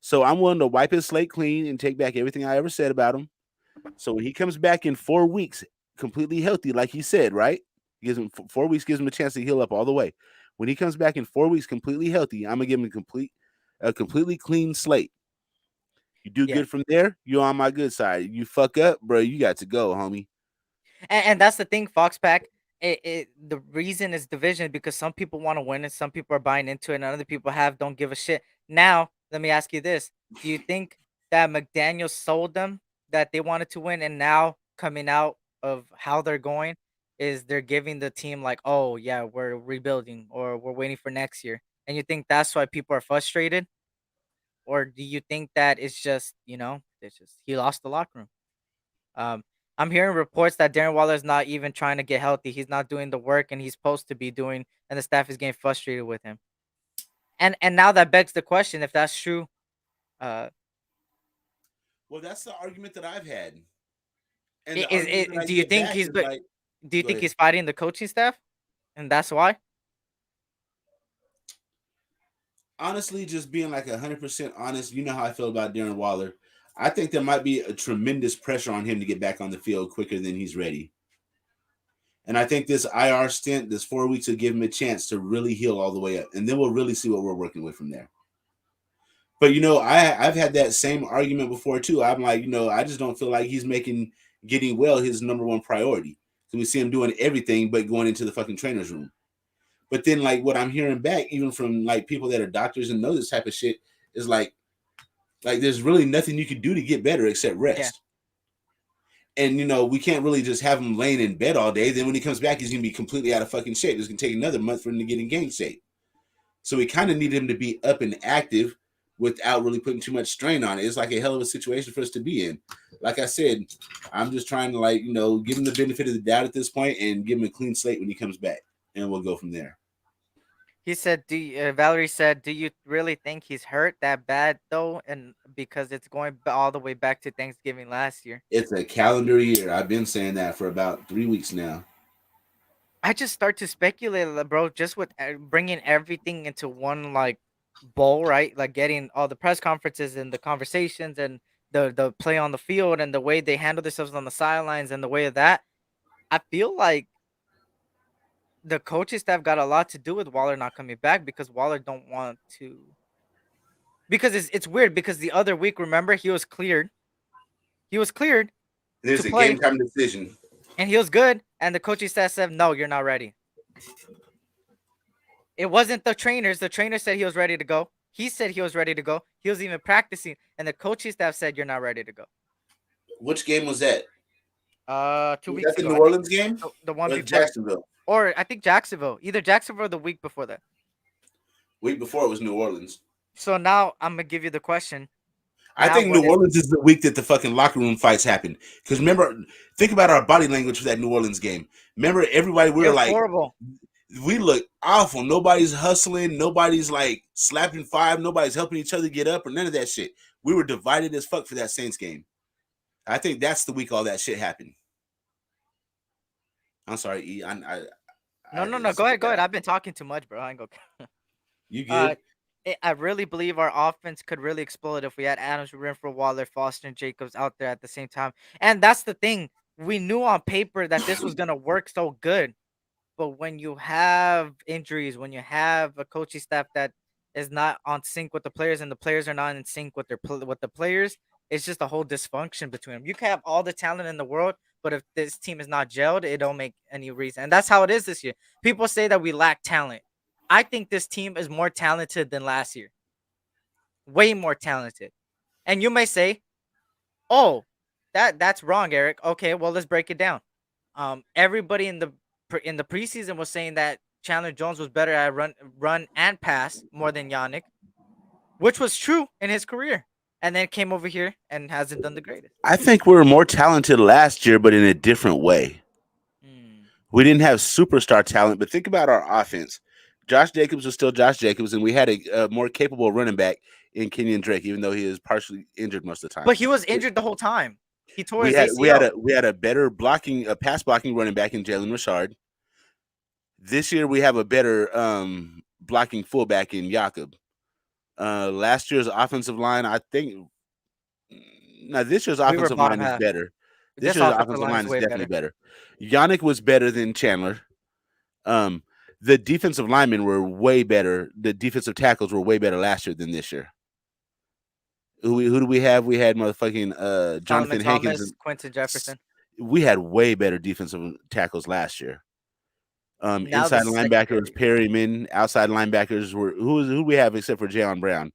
so I'm willing to wipe his slate clean and take back everything I ever said about him. So when he comes back in 4 weeks, completely healthy, like he said, right? Gives him 4 weeks, gives him a chance to heal up all the way. When he comes back in 4 weeks, completely healthy, I'm gonna give him a completely clean slate. You do Yeah. good from there, you're on my good side. You fuck up, bro, you got to go, homie. And that's the thing, Fox Pack. The reason is division because some people want to win and some people are buying into it, and other people don't give a shit. Now, let me ask you this: do you think that McDaniel sold them that they wanted to win, and now coming out of how they're going, is they're giving the team like, oh yeah, we're rebuilding or we're waiting for next year, and you think that's why people are frustrated, or do you think that it's just it's just he lost the locker room? Um, I'm hearing reports that Darren Waller is not even trying to get healthy. He's not doing the work and he's supposed to be doing, and the staff is getting frustrated with him. And now that begs the question if that's true. Uh, Well, that's the argument that I've had. And i- the is argument that it? I Do you get think back is like, do you go think ahead. he's fighting the coaching staff? And that's why. Honestly, just being like 100% honest, you know how I feel about Darren Waller. I think there might be a tremendous pressure on him to get back on the field quicker than he's ready. And I think this IR stint, this 4 weeks, will give him a chance to really heal all the way up. And then we'll really see what we're working with from there. But, I've had that same argument before, too. I'm like, I just don't feel like he's making getting well his number one priority. So we see him doing everything but going into the fucking trainer's room. But then, like, what I'm hearing back, even from, like, people that are doctors and know this type of shit, is like there's really nothing you can do to get better except rest. And, we can't really just have him laying in bed all day. Then when he comes back, he's going to be completely out of fucking shape. It's going to take another month for him to get in game shape. So we kind of need him to be up and active without really putting too much strain on it. It's like a hell of a situation for us to be in. Like I said, I'm just trying to, give him the benefit of the doubt at this point and give him a clean slate when he comes back. And we'll go from there. He said, Valerie said, do you really think he's hurt that bad, though? And because it's going all the way back to Thanksgiving last year. It's a calendar year. I've been saying that for about 3 weeks now. I just start to speculate, bro, just with bringing everything into one, like, bowl, right? Like getting all the press conferences and the conversations and the play on the field and the way they handle themselves on the sidelines and the way of that. I feel like the coaching staff got a lot to do with Waller not coming back because Waller don't want to. Because it's weird because the other week, remember, he was cleared. He was cleared There's to a play, game time decision. and he was good. And the coaching staff said, "No, you're not ready." It wasn't the trainers. The trainer said he was ready to go. He said he was ready to go. He was even practicing, and the coaching staff said, "You're not ready to go." Which game was that? 2 Was weeks that the ago. New Orleans game? The one Or before, Jacksonville? or I think Jacksonville, either Jacksonville or the week before that. Week before it was New Orleans. So now I'm gonna give you the question. I Now, think what New is Orleans is the week that the fucking locker room fights happen. Because remember, think about our body language for that New Orleans game. Remember, everybody, we it were was like, horrible. we look awful. Nobody's hustling. Nobody's like slapping five. Nobody's helping each other get up or none of that shit. We were divided as fuck for that Saints game. I think that's the week all that shit happened. I'm sorry, E. No. Go ahead. I've been talking too much, bro. I ain't go. You good? I really believe our offense could really explode if we had Adams, Renfro, Waller, Foster, and Jacobs out there at the same time. And that's the thing. We knew on paper that this was gonna work so good. But when you have injuries, when you have a coaching staff that is not on sync with the players, and the players are not in sync with with the players, it's just a whole dysfunction between them. You can have all the talent in the world, but if this team is not gelled, it don't make any reason. And that's how it is this year. People say that we lack talent. I think this team is more talented than last year. Way more talented. And you may say, "Oh, that's wrong, Eric." Okay, well, let's break it down. Everybody in the preseason was saying that Chandler Jones was better at run and pass more than Yannick, which was true in his career, and then came over here and hasn't done the greatest. I think we were more talented last year, but in a different way. We didn't have superstar talent, but think about our offense. Josh Jacobs was still Josh Jacobs, and we had a more capable running back in Kenyon Drake, even though he is partially injured most of the time. But he was injured the whole time. He tore his ACL. ACL. We had a better pass blocking running back in Jalen Richard. This year we have a better blocking fullback in Jakob. Last year's offensive line, I think. Now this year's offensive line is better. This year's offensive line is definitely better. Yannick was better than Chandler. The defensive linemen were way better. The defensive tackles were way better last year than this year. Who do we have? We had motherfucking Jonathan Hankins and Quentin Jefferson. We had way better defensive tackles last year. Inside linebackers, Perryman. Outside linebackers were who we have except for Jalen Brown.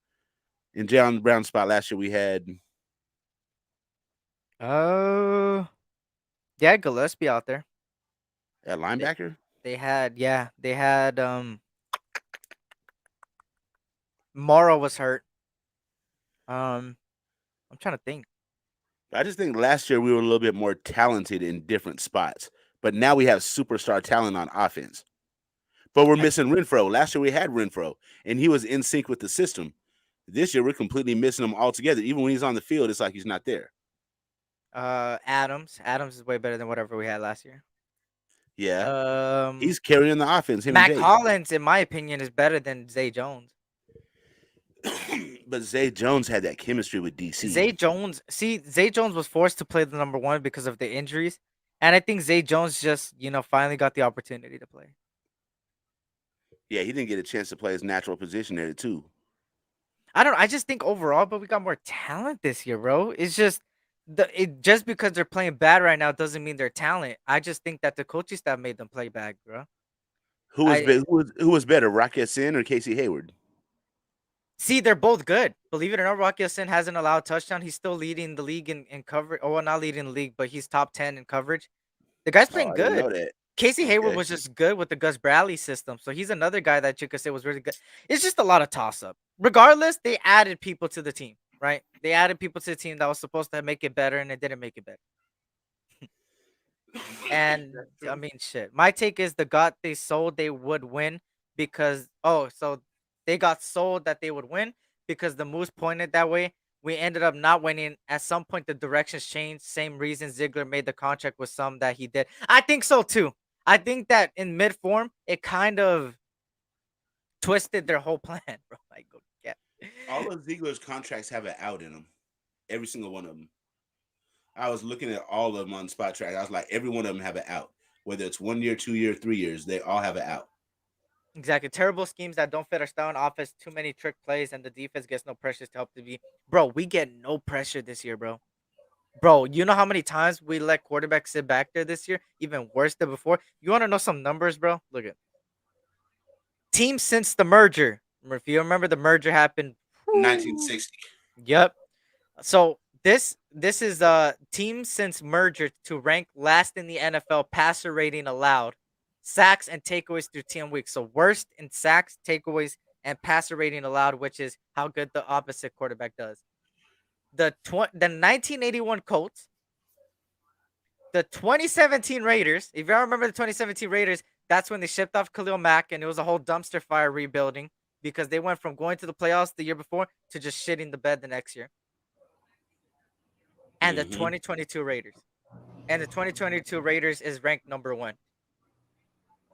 In Jalen Brown's spot last year, we had. Yeah, Gillespie out there. At linebacker? They had Morrow was hurt. I'm trying to think. I just think last year we were a little bit more talented in different spots, but now we have superstar talent on offense. But we're missing Renfro. Last year we had Renfro, and he was in sync with the system. This year we're completely missing him altogether. Even when he's on the field, it's like he's not there. Adams is way better than whatever we had last year. Yeah, Um, he's carrying the offense. Him and Matt Jay. Collins, in my opinion, is better than Zay Jones. But Zay Jones had that chemistry with DC. Zay Jones was forced to play the number one because of the injuries, and I think Zay Jones just finally got the opportunity to play. Yeah, he didn't get a chance to play his natural position there too. I don't know. I just think overall, but we got more talent this year, bro. It's just just because they're playing bad right now doesn't mean they're talent. I just think that the coaching staff made them play bad, bro. I Who was better, Rocky Sin or Casey Hayward? see they're both good. Believe it or not, Rocky Sin hasn't allowed a touchdown. He's still leading the league in coverage. Oh, well, not leading the league, but he's top 10 in coverage. The guy's Oh, playing I didn't good. know that. Casey Hayward Okay. was just good with the Gus Bradley system. So he's another guy that you could say was really good. It's just a lot of toss up. Regardless, they added people to the team, right? They added people to the team that was supposed to make it better and it didn't make it better. And I mean, shit. My take is they sold they would win because so they got sold that they would win because the moves pointed that way. We ended up not winning. At some point, the directions changed. Same reason Ziggler made the contract with some that he did. I think so too. I think that in mid form, it kind of twisted their whole plan, bro. Like, yeah. All of Ziegler's contracts have an out in them. Every single one of them. I was looking at all of them on Spot Track. I was like, every one of them have an out. Whether it's 1 year, 2 year, 3 years, they all have an out. Exactly. Terrible schemes that don't fit our style in offense. Too many trick plays, and the defense gets no pressures to help the be. Bro, we get no pressure this year, bro. Bro, you know how many times we let quarterbacks sit back there this year? Even worse than before. You want to know some numbers, bro? Look at teams since the merger. If you remember, the merger happened. 1960. Yep. So this is team since merger to rank last in the NFL passer rating allowed, sacks and takeaways through 10 weeks. So worst in sacks, takeaways, and passer rating allowed, which is how good the opposite quarterback does. The 1981 Colts, the 2017 Raiders. If y'all remember the 2017 Raiders, that's when they shipped off Khalil Mack, and it was a whole dumpster fire rebuilding because they went from going to the playoffs the year before to just shitting the bed the next year. And the 2022 Raiders. And the 2022 Raiders is ranked number 1.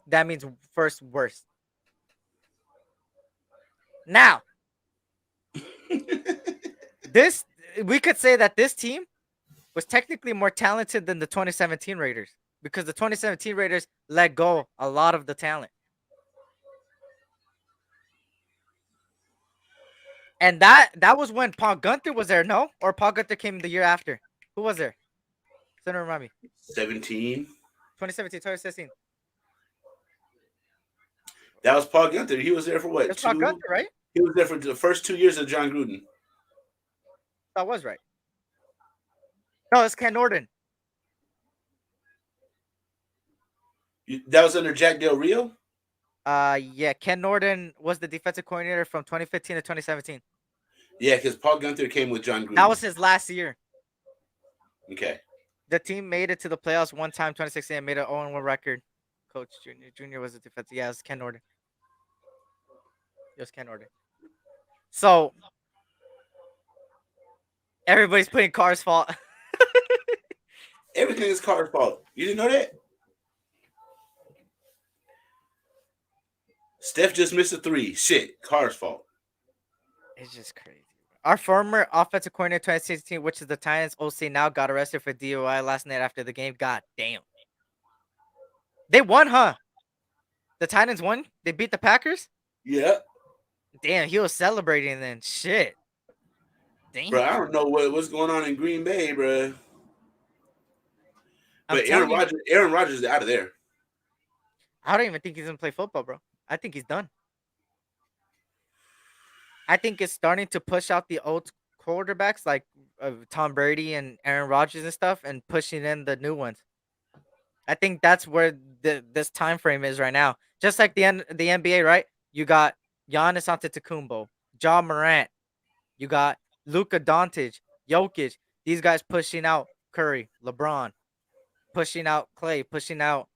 That means first worst. Now, this we could say that this team was technically more talented than the 2017 Raiders because the 2017 Raiders let go a lot of the talent. And that was when Paul Gunther was there, no? Or Paul Gunther came the year after. Who was there? Center remind me. 17. 2017, 2016. That was Paul Gunther. He was there for what? That's Paul Gunther, right? He was there for the first 2 years of John Gruden. That was right. No, it's Ken Norton. That was under Jack Del Rio? Yeah, Ken Norton was the defensive coordinator from 2015 to 2017. Yeah, because Paul Gunther came with John Gruden. That was his last year. Okay. The team made it to the playoffs one time, 2016, and made an 0-1 record. Coach Junior was a defensive. Yeah, it was Ken Norton. It was Ken Norton. So everybody's putting Carr's fault. Everything is Carr's fault. You didn't know that? Steph just missed a 3. Shit, Carr's fault. It's just crazy. Our former offensive coordinator 2016, which is the Titans OC, now got arrested for DUI last night after the game. God damn. They won, huh? The Titans won? They beat the Packers? Yeah. Damn, he was celebrating then. Shit. Damn. Bro, I don't know what's going on in Green Bay, bro. But Aaron Rodgers is out of there. I don't even think he's going to play football, bro. I think he's done. I think it's starting to push out the old quarterbacks like Tom Brady and Aaron Rodgers and stuff and pushing in the new ones. I think that's where this time frame is right now. Just like the NBA, right? You got Giannis Antetokounmpo, Ja Morant. You got Luka Doncic, Jokic. These guys pushing out Curry, LeBron, pushing out Clay, pushing out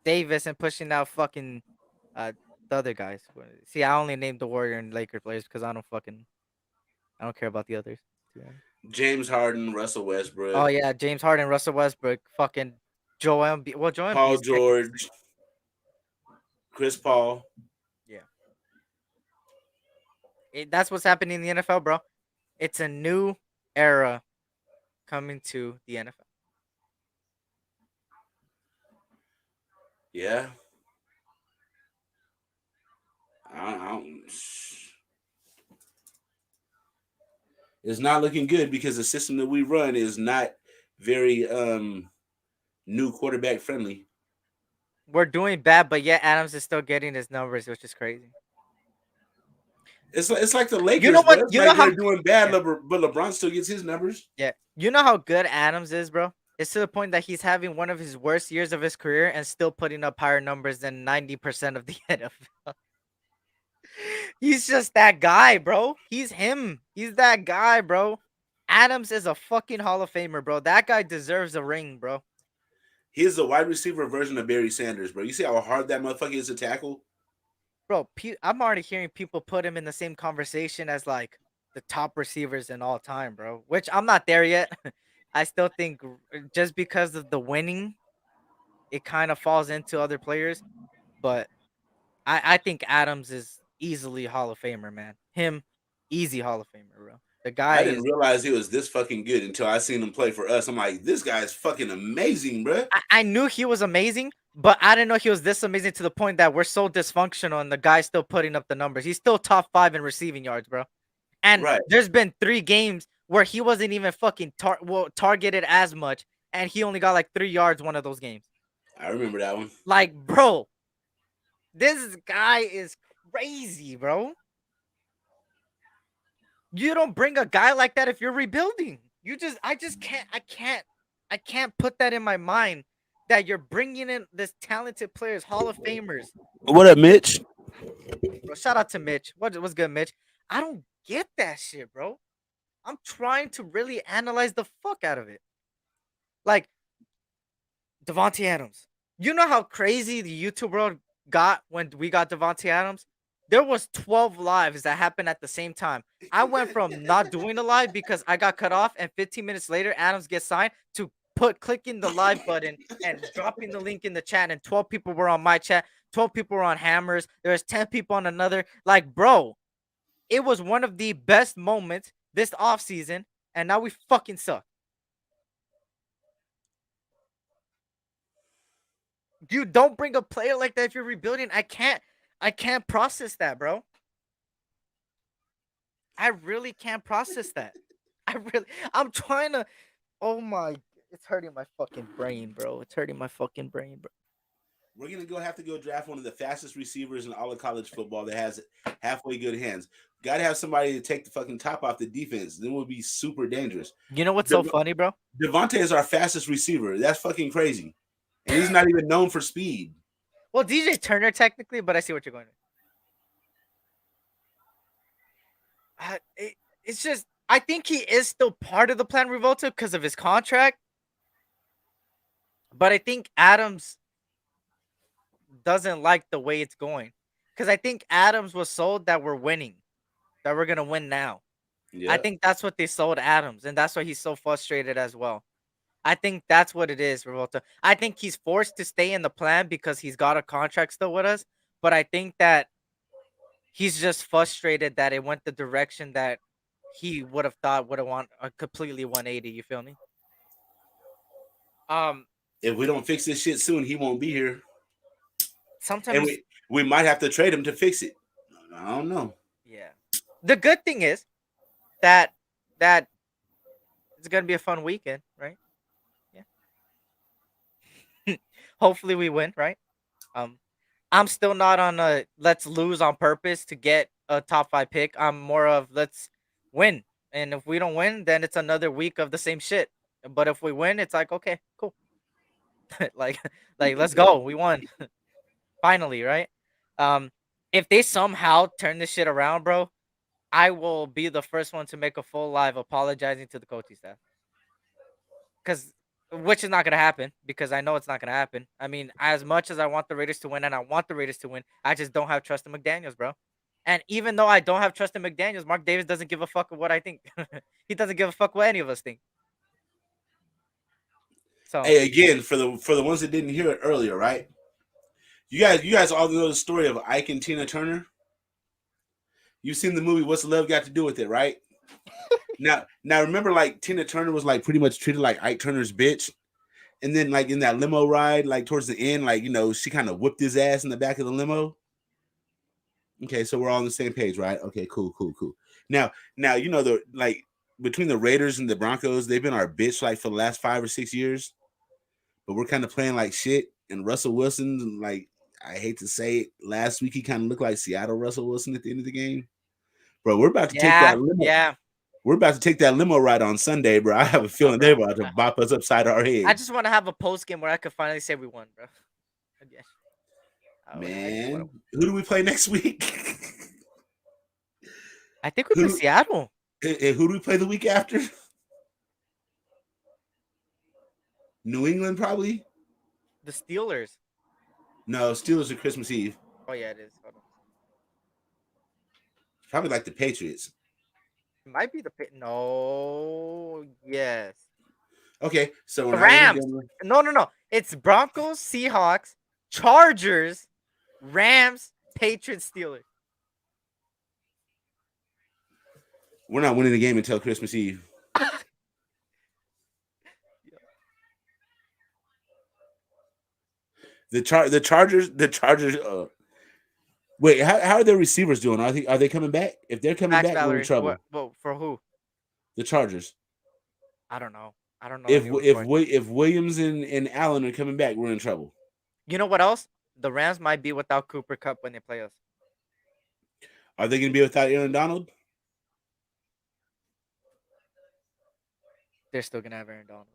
Davis, and pushing out fucking the other guys. See, I only named the Warrior and Laker players because I don't care about the others. James Harden, Russell Westbrook. Oh yeah, James Harden, Russell Westbrook, fucking Joel Paul Embiid's technically George, Chris Paul. yeah. That's what's happening in the NFL, bro. It's a new era coming to the NFL. Yeah. I don't, it's not looking good because the system that we run is not very new quarterback friendly. We're doing bad, but yet Adams is still getting his numbers, which is crazy. It's like the You know Lakers, bro. what? It's You know like how they're doing bad, yeah, but LeBron still gets his numbers. yeah. You know how good Adams is, bro? It's to the point that he's having one of his worst years of his career and still putting up higher numbers than 90% of the NFL. He's just that guy, bro. He's him. He's that guy, bro. Adams is a fucking Hall of Famer, bro. That guy deserves a ring, bro. He is the wide receiver version of Barry Sanders, bro. You see how hard that motherfucker is to tackle? Bro, I'm already hearing people put him in the same conversation as like the top receivers in all time, bro. Which I'm not there yet. I still think just because of the winning, it kind of falls into other players. But I think Adams is easily Hall of Famer, man. Him, easy Hall of Famer, bro. The guy I didn't is. realize he was this fucking good until I seen him play for us. I'm like, this guy is fucking amazing, bro. I knew he was amazing, but I didn't know he was this amazing to the point that we're so dysfunctional and the guy's still putting up the numbers. He's still top 5 in receiving yards, bro. And Right. there's been 3 games where he wasn't even fucking targeted as much, and he only got like 3 yards one of those games. I remember that one. Like, bro, this guy is crazy, bro. You don't bring a guy like that if you're rebuilding. I can't put that in my mind that you're bringing in this talented players, Hall of Famers. What up, Mitch? Bro, shout out to Mitch. What's good, Mitch? I don't get that shit, bro. I'm trying to really analyze the fuck out of it. Like Devontae Adams. You know how crazy the YouTube world got when we got Devontae Adams? There was 12 lives that happened at the same time. I went from not doing a live because I got cut off, and 15 minutes later, Adams gets signed, to clicking the live button and dropping the link in the chat, and 12 people were on my chat, 12 people were on Hammers, there was 10 people on another. Like, bro, it was one of the best moments this offseason, and now we fucking suck. You don't bring a player like that if you're rebuilding. I can't process that, bro. I really can't process that. I'm trying to. Oh my, it's hurting my fucking brain, bro. It's hurting my fucking brain, bro. We're gonna have to go draft one of the fastest receivers in all of college football that has halfway good hands. Got to have somebody to take the fucking top off the defense. Then we'll be super dangerous. You know what's so funny, bro? Devontae is our fastest receiver. That's fucking crazy, and he's not even known for speed. Well, DJ Turner technically, but I see what you're going with. It's just I think he is still part of the plan Revolta because of his contract, but I think Adams doesn't like the way it's going because I think Adams was sold that we're winning, that we're gonna win now. Yeah. I think that's what they sold Adams, and that's why he's so frustrated as well. I think that's what it is, Revolta. I think he's forced to stay in the plan because he's got a contract still with us, but I think that he's just frustrated that it went the direction that he would have thought would have want a completely 180. You feel me? If we don't fix this shit soon, he won't be here. Sometimes, and we might have to trade him to fix it. I don't know. Yeah. The good thing is that it's gonna be a fun weekend, right? Yeah. Hopefully we win, right? I'm still not on a let's lose on purpose to get a top 5 pick. I'm more of let's win. And if we don't win, then it's another week of the same shit. But if we win, it's like, okay, cool. like let's go. We won. Finally, right? If they somehow turn this shit around, bro, I will be the first one to make a full live apologizing to the coaching staff. Which is not going to happen because I know it's not going to happen. I mean, as much as I want the Raiders to win and I want the Raiders to win, I just don't have trust in McDaniels, bro. And even though I don't have trust in McDaniels, Mark Davis doesn't give a fuck what I think. He doesn't give a fuck what any of us think. So Hey, again, for the ones that didn't hear it earlier, right? You guys all know the story of Ike and Tina Turner. You've seen the movie What's Love Got to Do with It, right? Now remember, like Tina Turner was like pretty much treated like Ike Turner's bitch, and then like in that limo ride, like towards the end, like she kind of whipped his ass in the back of the limo. Okay, so we're all on the same page, right? Okay, cool. Now the like between the Raiders and the Broncos, they've been our bitch like for the last 5 or 6 years, but we're kind of playing like shit. And Russell Wilson, like I hate to say it, last week he kind of looked like Seattle Russell Wilson at the end of the game. Bro, we're about to take that limo. yeah. We're about to take that limo ride on Sunday, bro. I have a feeling they're about to bop us upside our head. I just want to have a post game where I could finally say we won, bro. Again. Man, who do we play next week? I think we play Seattle. And who do we play the week after? New England, probably. The Steelers. No, Steelers are Christmas Eve. Oh yeah, it is. Hold on. Probably like the Patriots. It might be the no. Yes. Okay, so the Rams. No. It's Broncos, Seahawks, Chargers, Rams, Patriots, Steelers. We're not winning the game until Christmas Eve. The Chargers. Wait, how are their receivers doing? Are they coming back? If they're coming back, we're in trouble. Well, for who? The Chargers. I don't know. If Williams and Allen are coming back, we're in trouble. You know what else? The Rams might be without Cooper Kupp when they play us. Are they going to be without Aaron Donald? They're still going to have Aaron Donald.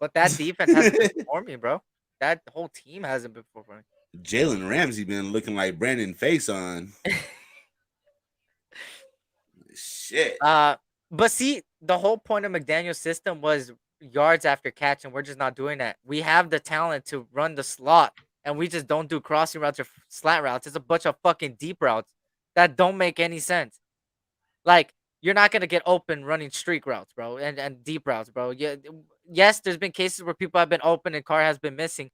But that defense hasn't been performing, bro. That whole team hasn't been performing. Jalen Ramsey been looking like Brandon Faison. Shit. But see, the whole point of McDaniel's system was yards after catch, and we're just not doing that. We have the talent to run the slot, and we just don't do crossing routes or slant routes. It's a bunch of fucking deep routes that don't make any sense. Like, you're not going to get open running streak routes, bro, and deep routes, bro. Yeah, yes, there's been cases where people have been open and Carr has been missing.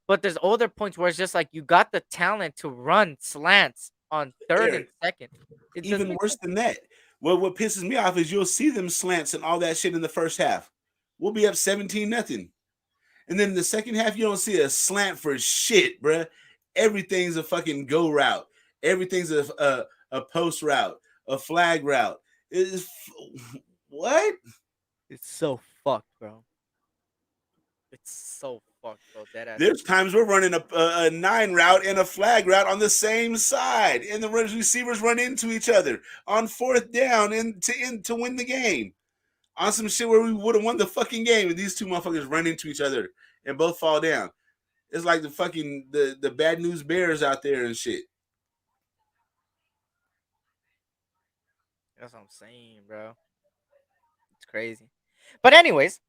But there's other points where it's just like you got the talent to run slants on third and second. Even worse than that. Well, what pisses me off is you'll see them slants and all that shit in the first half. We'll be up 17-0. And then in the second half, you don't see a slant for shit, bruh. Everything's a fucking go route. Everything's a post route, a flag route. What? It's so fucked, bro. It's so fucked, bro. There's times we're running a 9 route and a flag route on the same side, and the receivers run into each other on 4th down to win the game. On some shit where we would have won the fucking game, and these two motherfuckers run into each other and both fall down. It's like the fucking the bad news bears out there and shit. That's what I'm saying, bro. It's crazy. But anyways,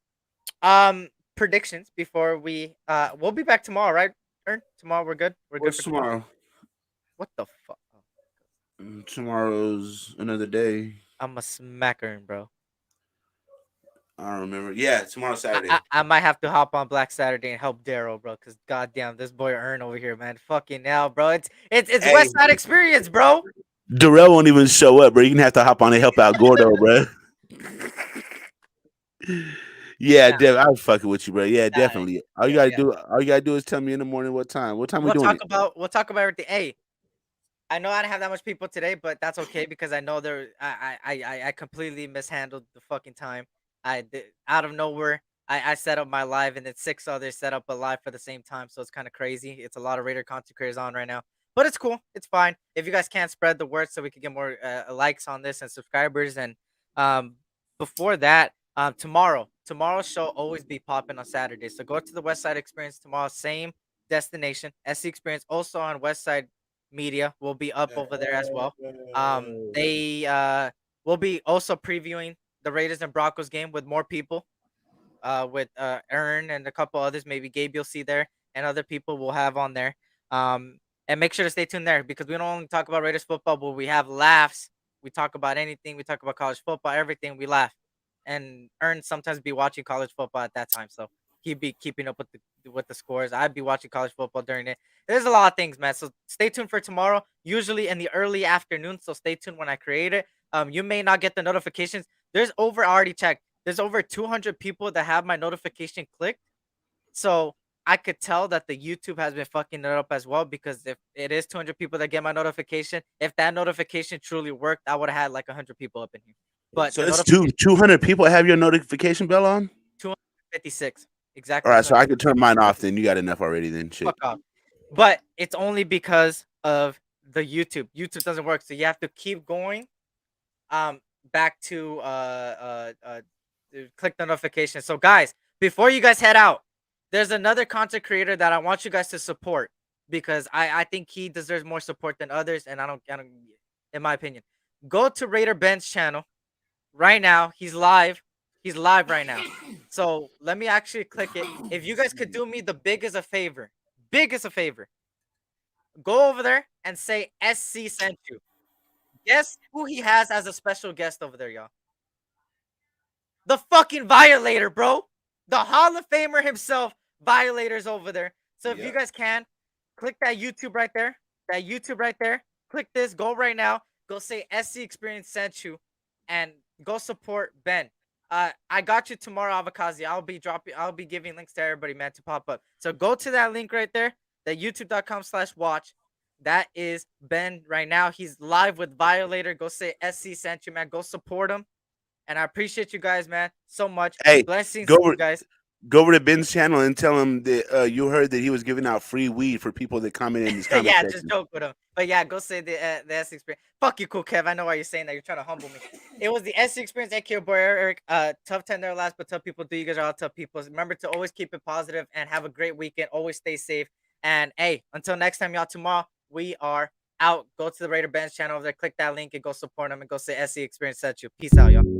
predictions before we'll be back tomorrow, right? Tomorrow we're good. We're good for tomorrow. What the fuck? Tomorrow's another day. I'm a smacker, bro. I don't remember. Yeah, tomorrow's Saturday. I might have to hop on Black Saturday and help Daryl, bro. Cause goddamn, this boy Ern over here, man. Fucking hell, bro. It's West Side experience, bro. Darrell won't even show up, bro. You're gonna have to hop on and help out Gordo, bro. Yeah, I was fucking with you, bro. Yeah, definitely. All you gotta do is tell me in the morning what time. What time we doing it? We'll talk about everything. Hey, I know I didn't have that much people today, but that's okay because I know I completely mishandled the fucking time. Out of nowhere, I set up my live and then 6 others set up a live for the same time, so it's kind of crazy. It's a lot of Raider content creators on right now, but it's cool. It's fine. If you guys can't spread the word so we can get more likes on this and subscribers, and before that, tomorrow's show always be popping on Saturday. So go to the West Side Experience tomorrow. Same destination, SC Experience. Also on West Side Media will be up over there as well. They will be also previewing the Raiders and Broncos game with more people. With Ern and a couple others, maybe Gabe you'll see there, and other people we'll have on there. And make sure to stay tuned there because we don't only talk about Raiders football, but we have laughs. We talk about anything. We talk about college football, everything. We laugh. And Ern sometimes be watching college football at that time. So he'd be keeping up with the scores. I'd be watching college football during it. There's a lot of things, man. So stay tuned for tomorrow, usually in the early afternoon. So stay tuned when I create it. You may not get the notifications. I already checked. There's over 200 people that have my notification clicked. So I could tell that the YouTube has been fucking it up as well, because if it is 200 people that get my notification, if that notification truly worked, I would have had like 100 people up in here. But So the it's notification 200 people have your notification bell on? 256. All Exactly. right, so I could turn mine off then. You got enough already then. Shit. Fuck off. But it's only because of the YouTube. YouTube doesn't work, so you have to keep going back to click the notification. So guys, before you guys head out, there's another content creator that I want you guys to support, because I think he deserves more support than others, and I don't in my opinion. Go to Raider Ben's channel right now. He's live right now. So let me actually click it. If you guys could do me the biggest a favor, go over there and say SC sent you. Guess who he has as a special guest over there, y'all? The fucking Violator, bro. The Hall of Famer himself, Violator's over there. So if you guys can, click that YouTube right there. Click this. Go right now. Go say SC Experience sent you, and go support Ben. I got you tomorrow, Avakazi. I'll be giving links to everybody, man, to pop up. So go to that link right there, that youtube.com/watch. That is Ben right now. He's live with Violator. Go say SC sent you, man. Go support him. And I appreciate you guys, man, so much. Hey, blessings go to over, you guys. Go over to Ben's channel and tell him that you heard that he was giving out free weed for people that comment in his comment Yeah, section. just joke with him. But yeah, go say the S Experience. Fuck you, Cool Kev. I know why you're saying that. You're trying to humble me. It was the S Experience, aka boy Eric. Tough 10 there last, but tough people do. You guys are all tough people. Remember to always keep it positive and have a great weekend. Always stay safe. And hey, until next time, y'all. Tomorrow we are out. Go to the Raider Ben's channel over there. Click that link and go support him, and go say SC Experience sent you. Peace out, y'all.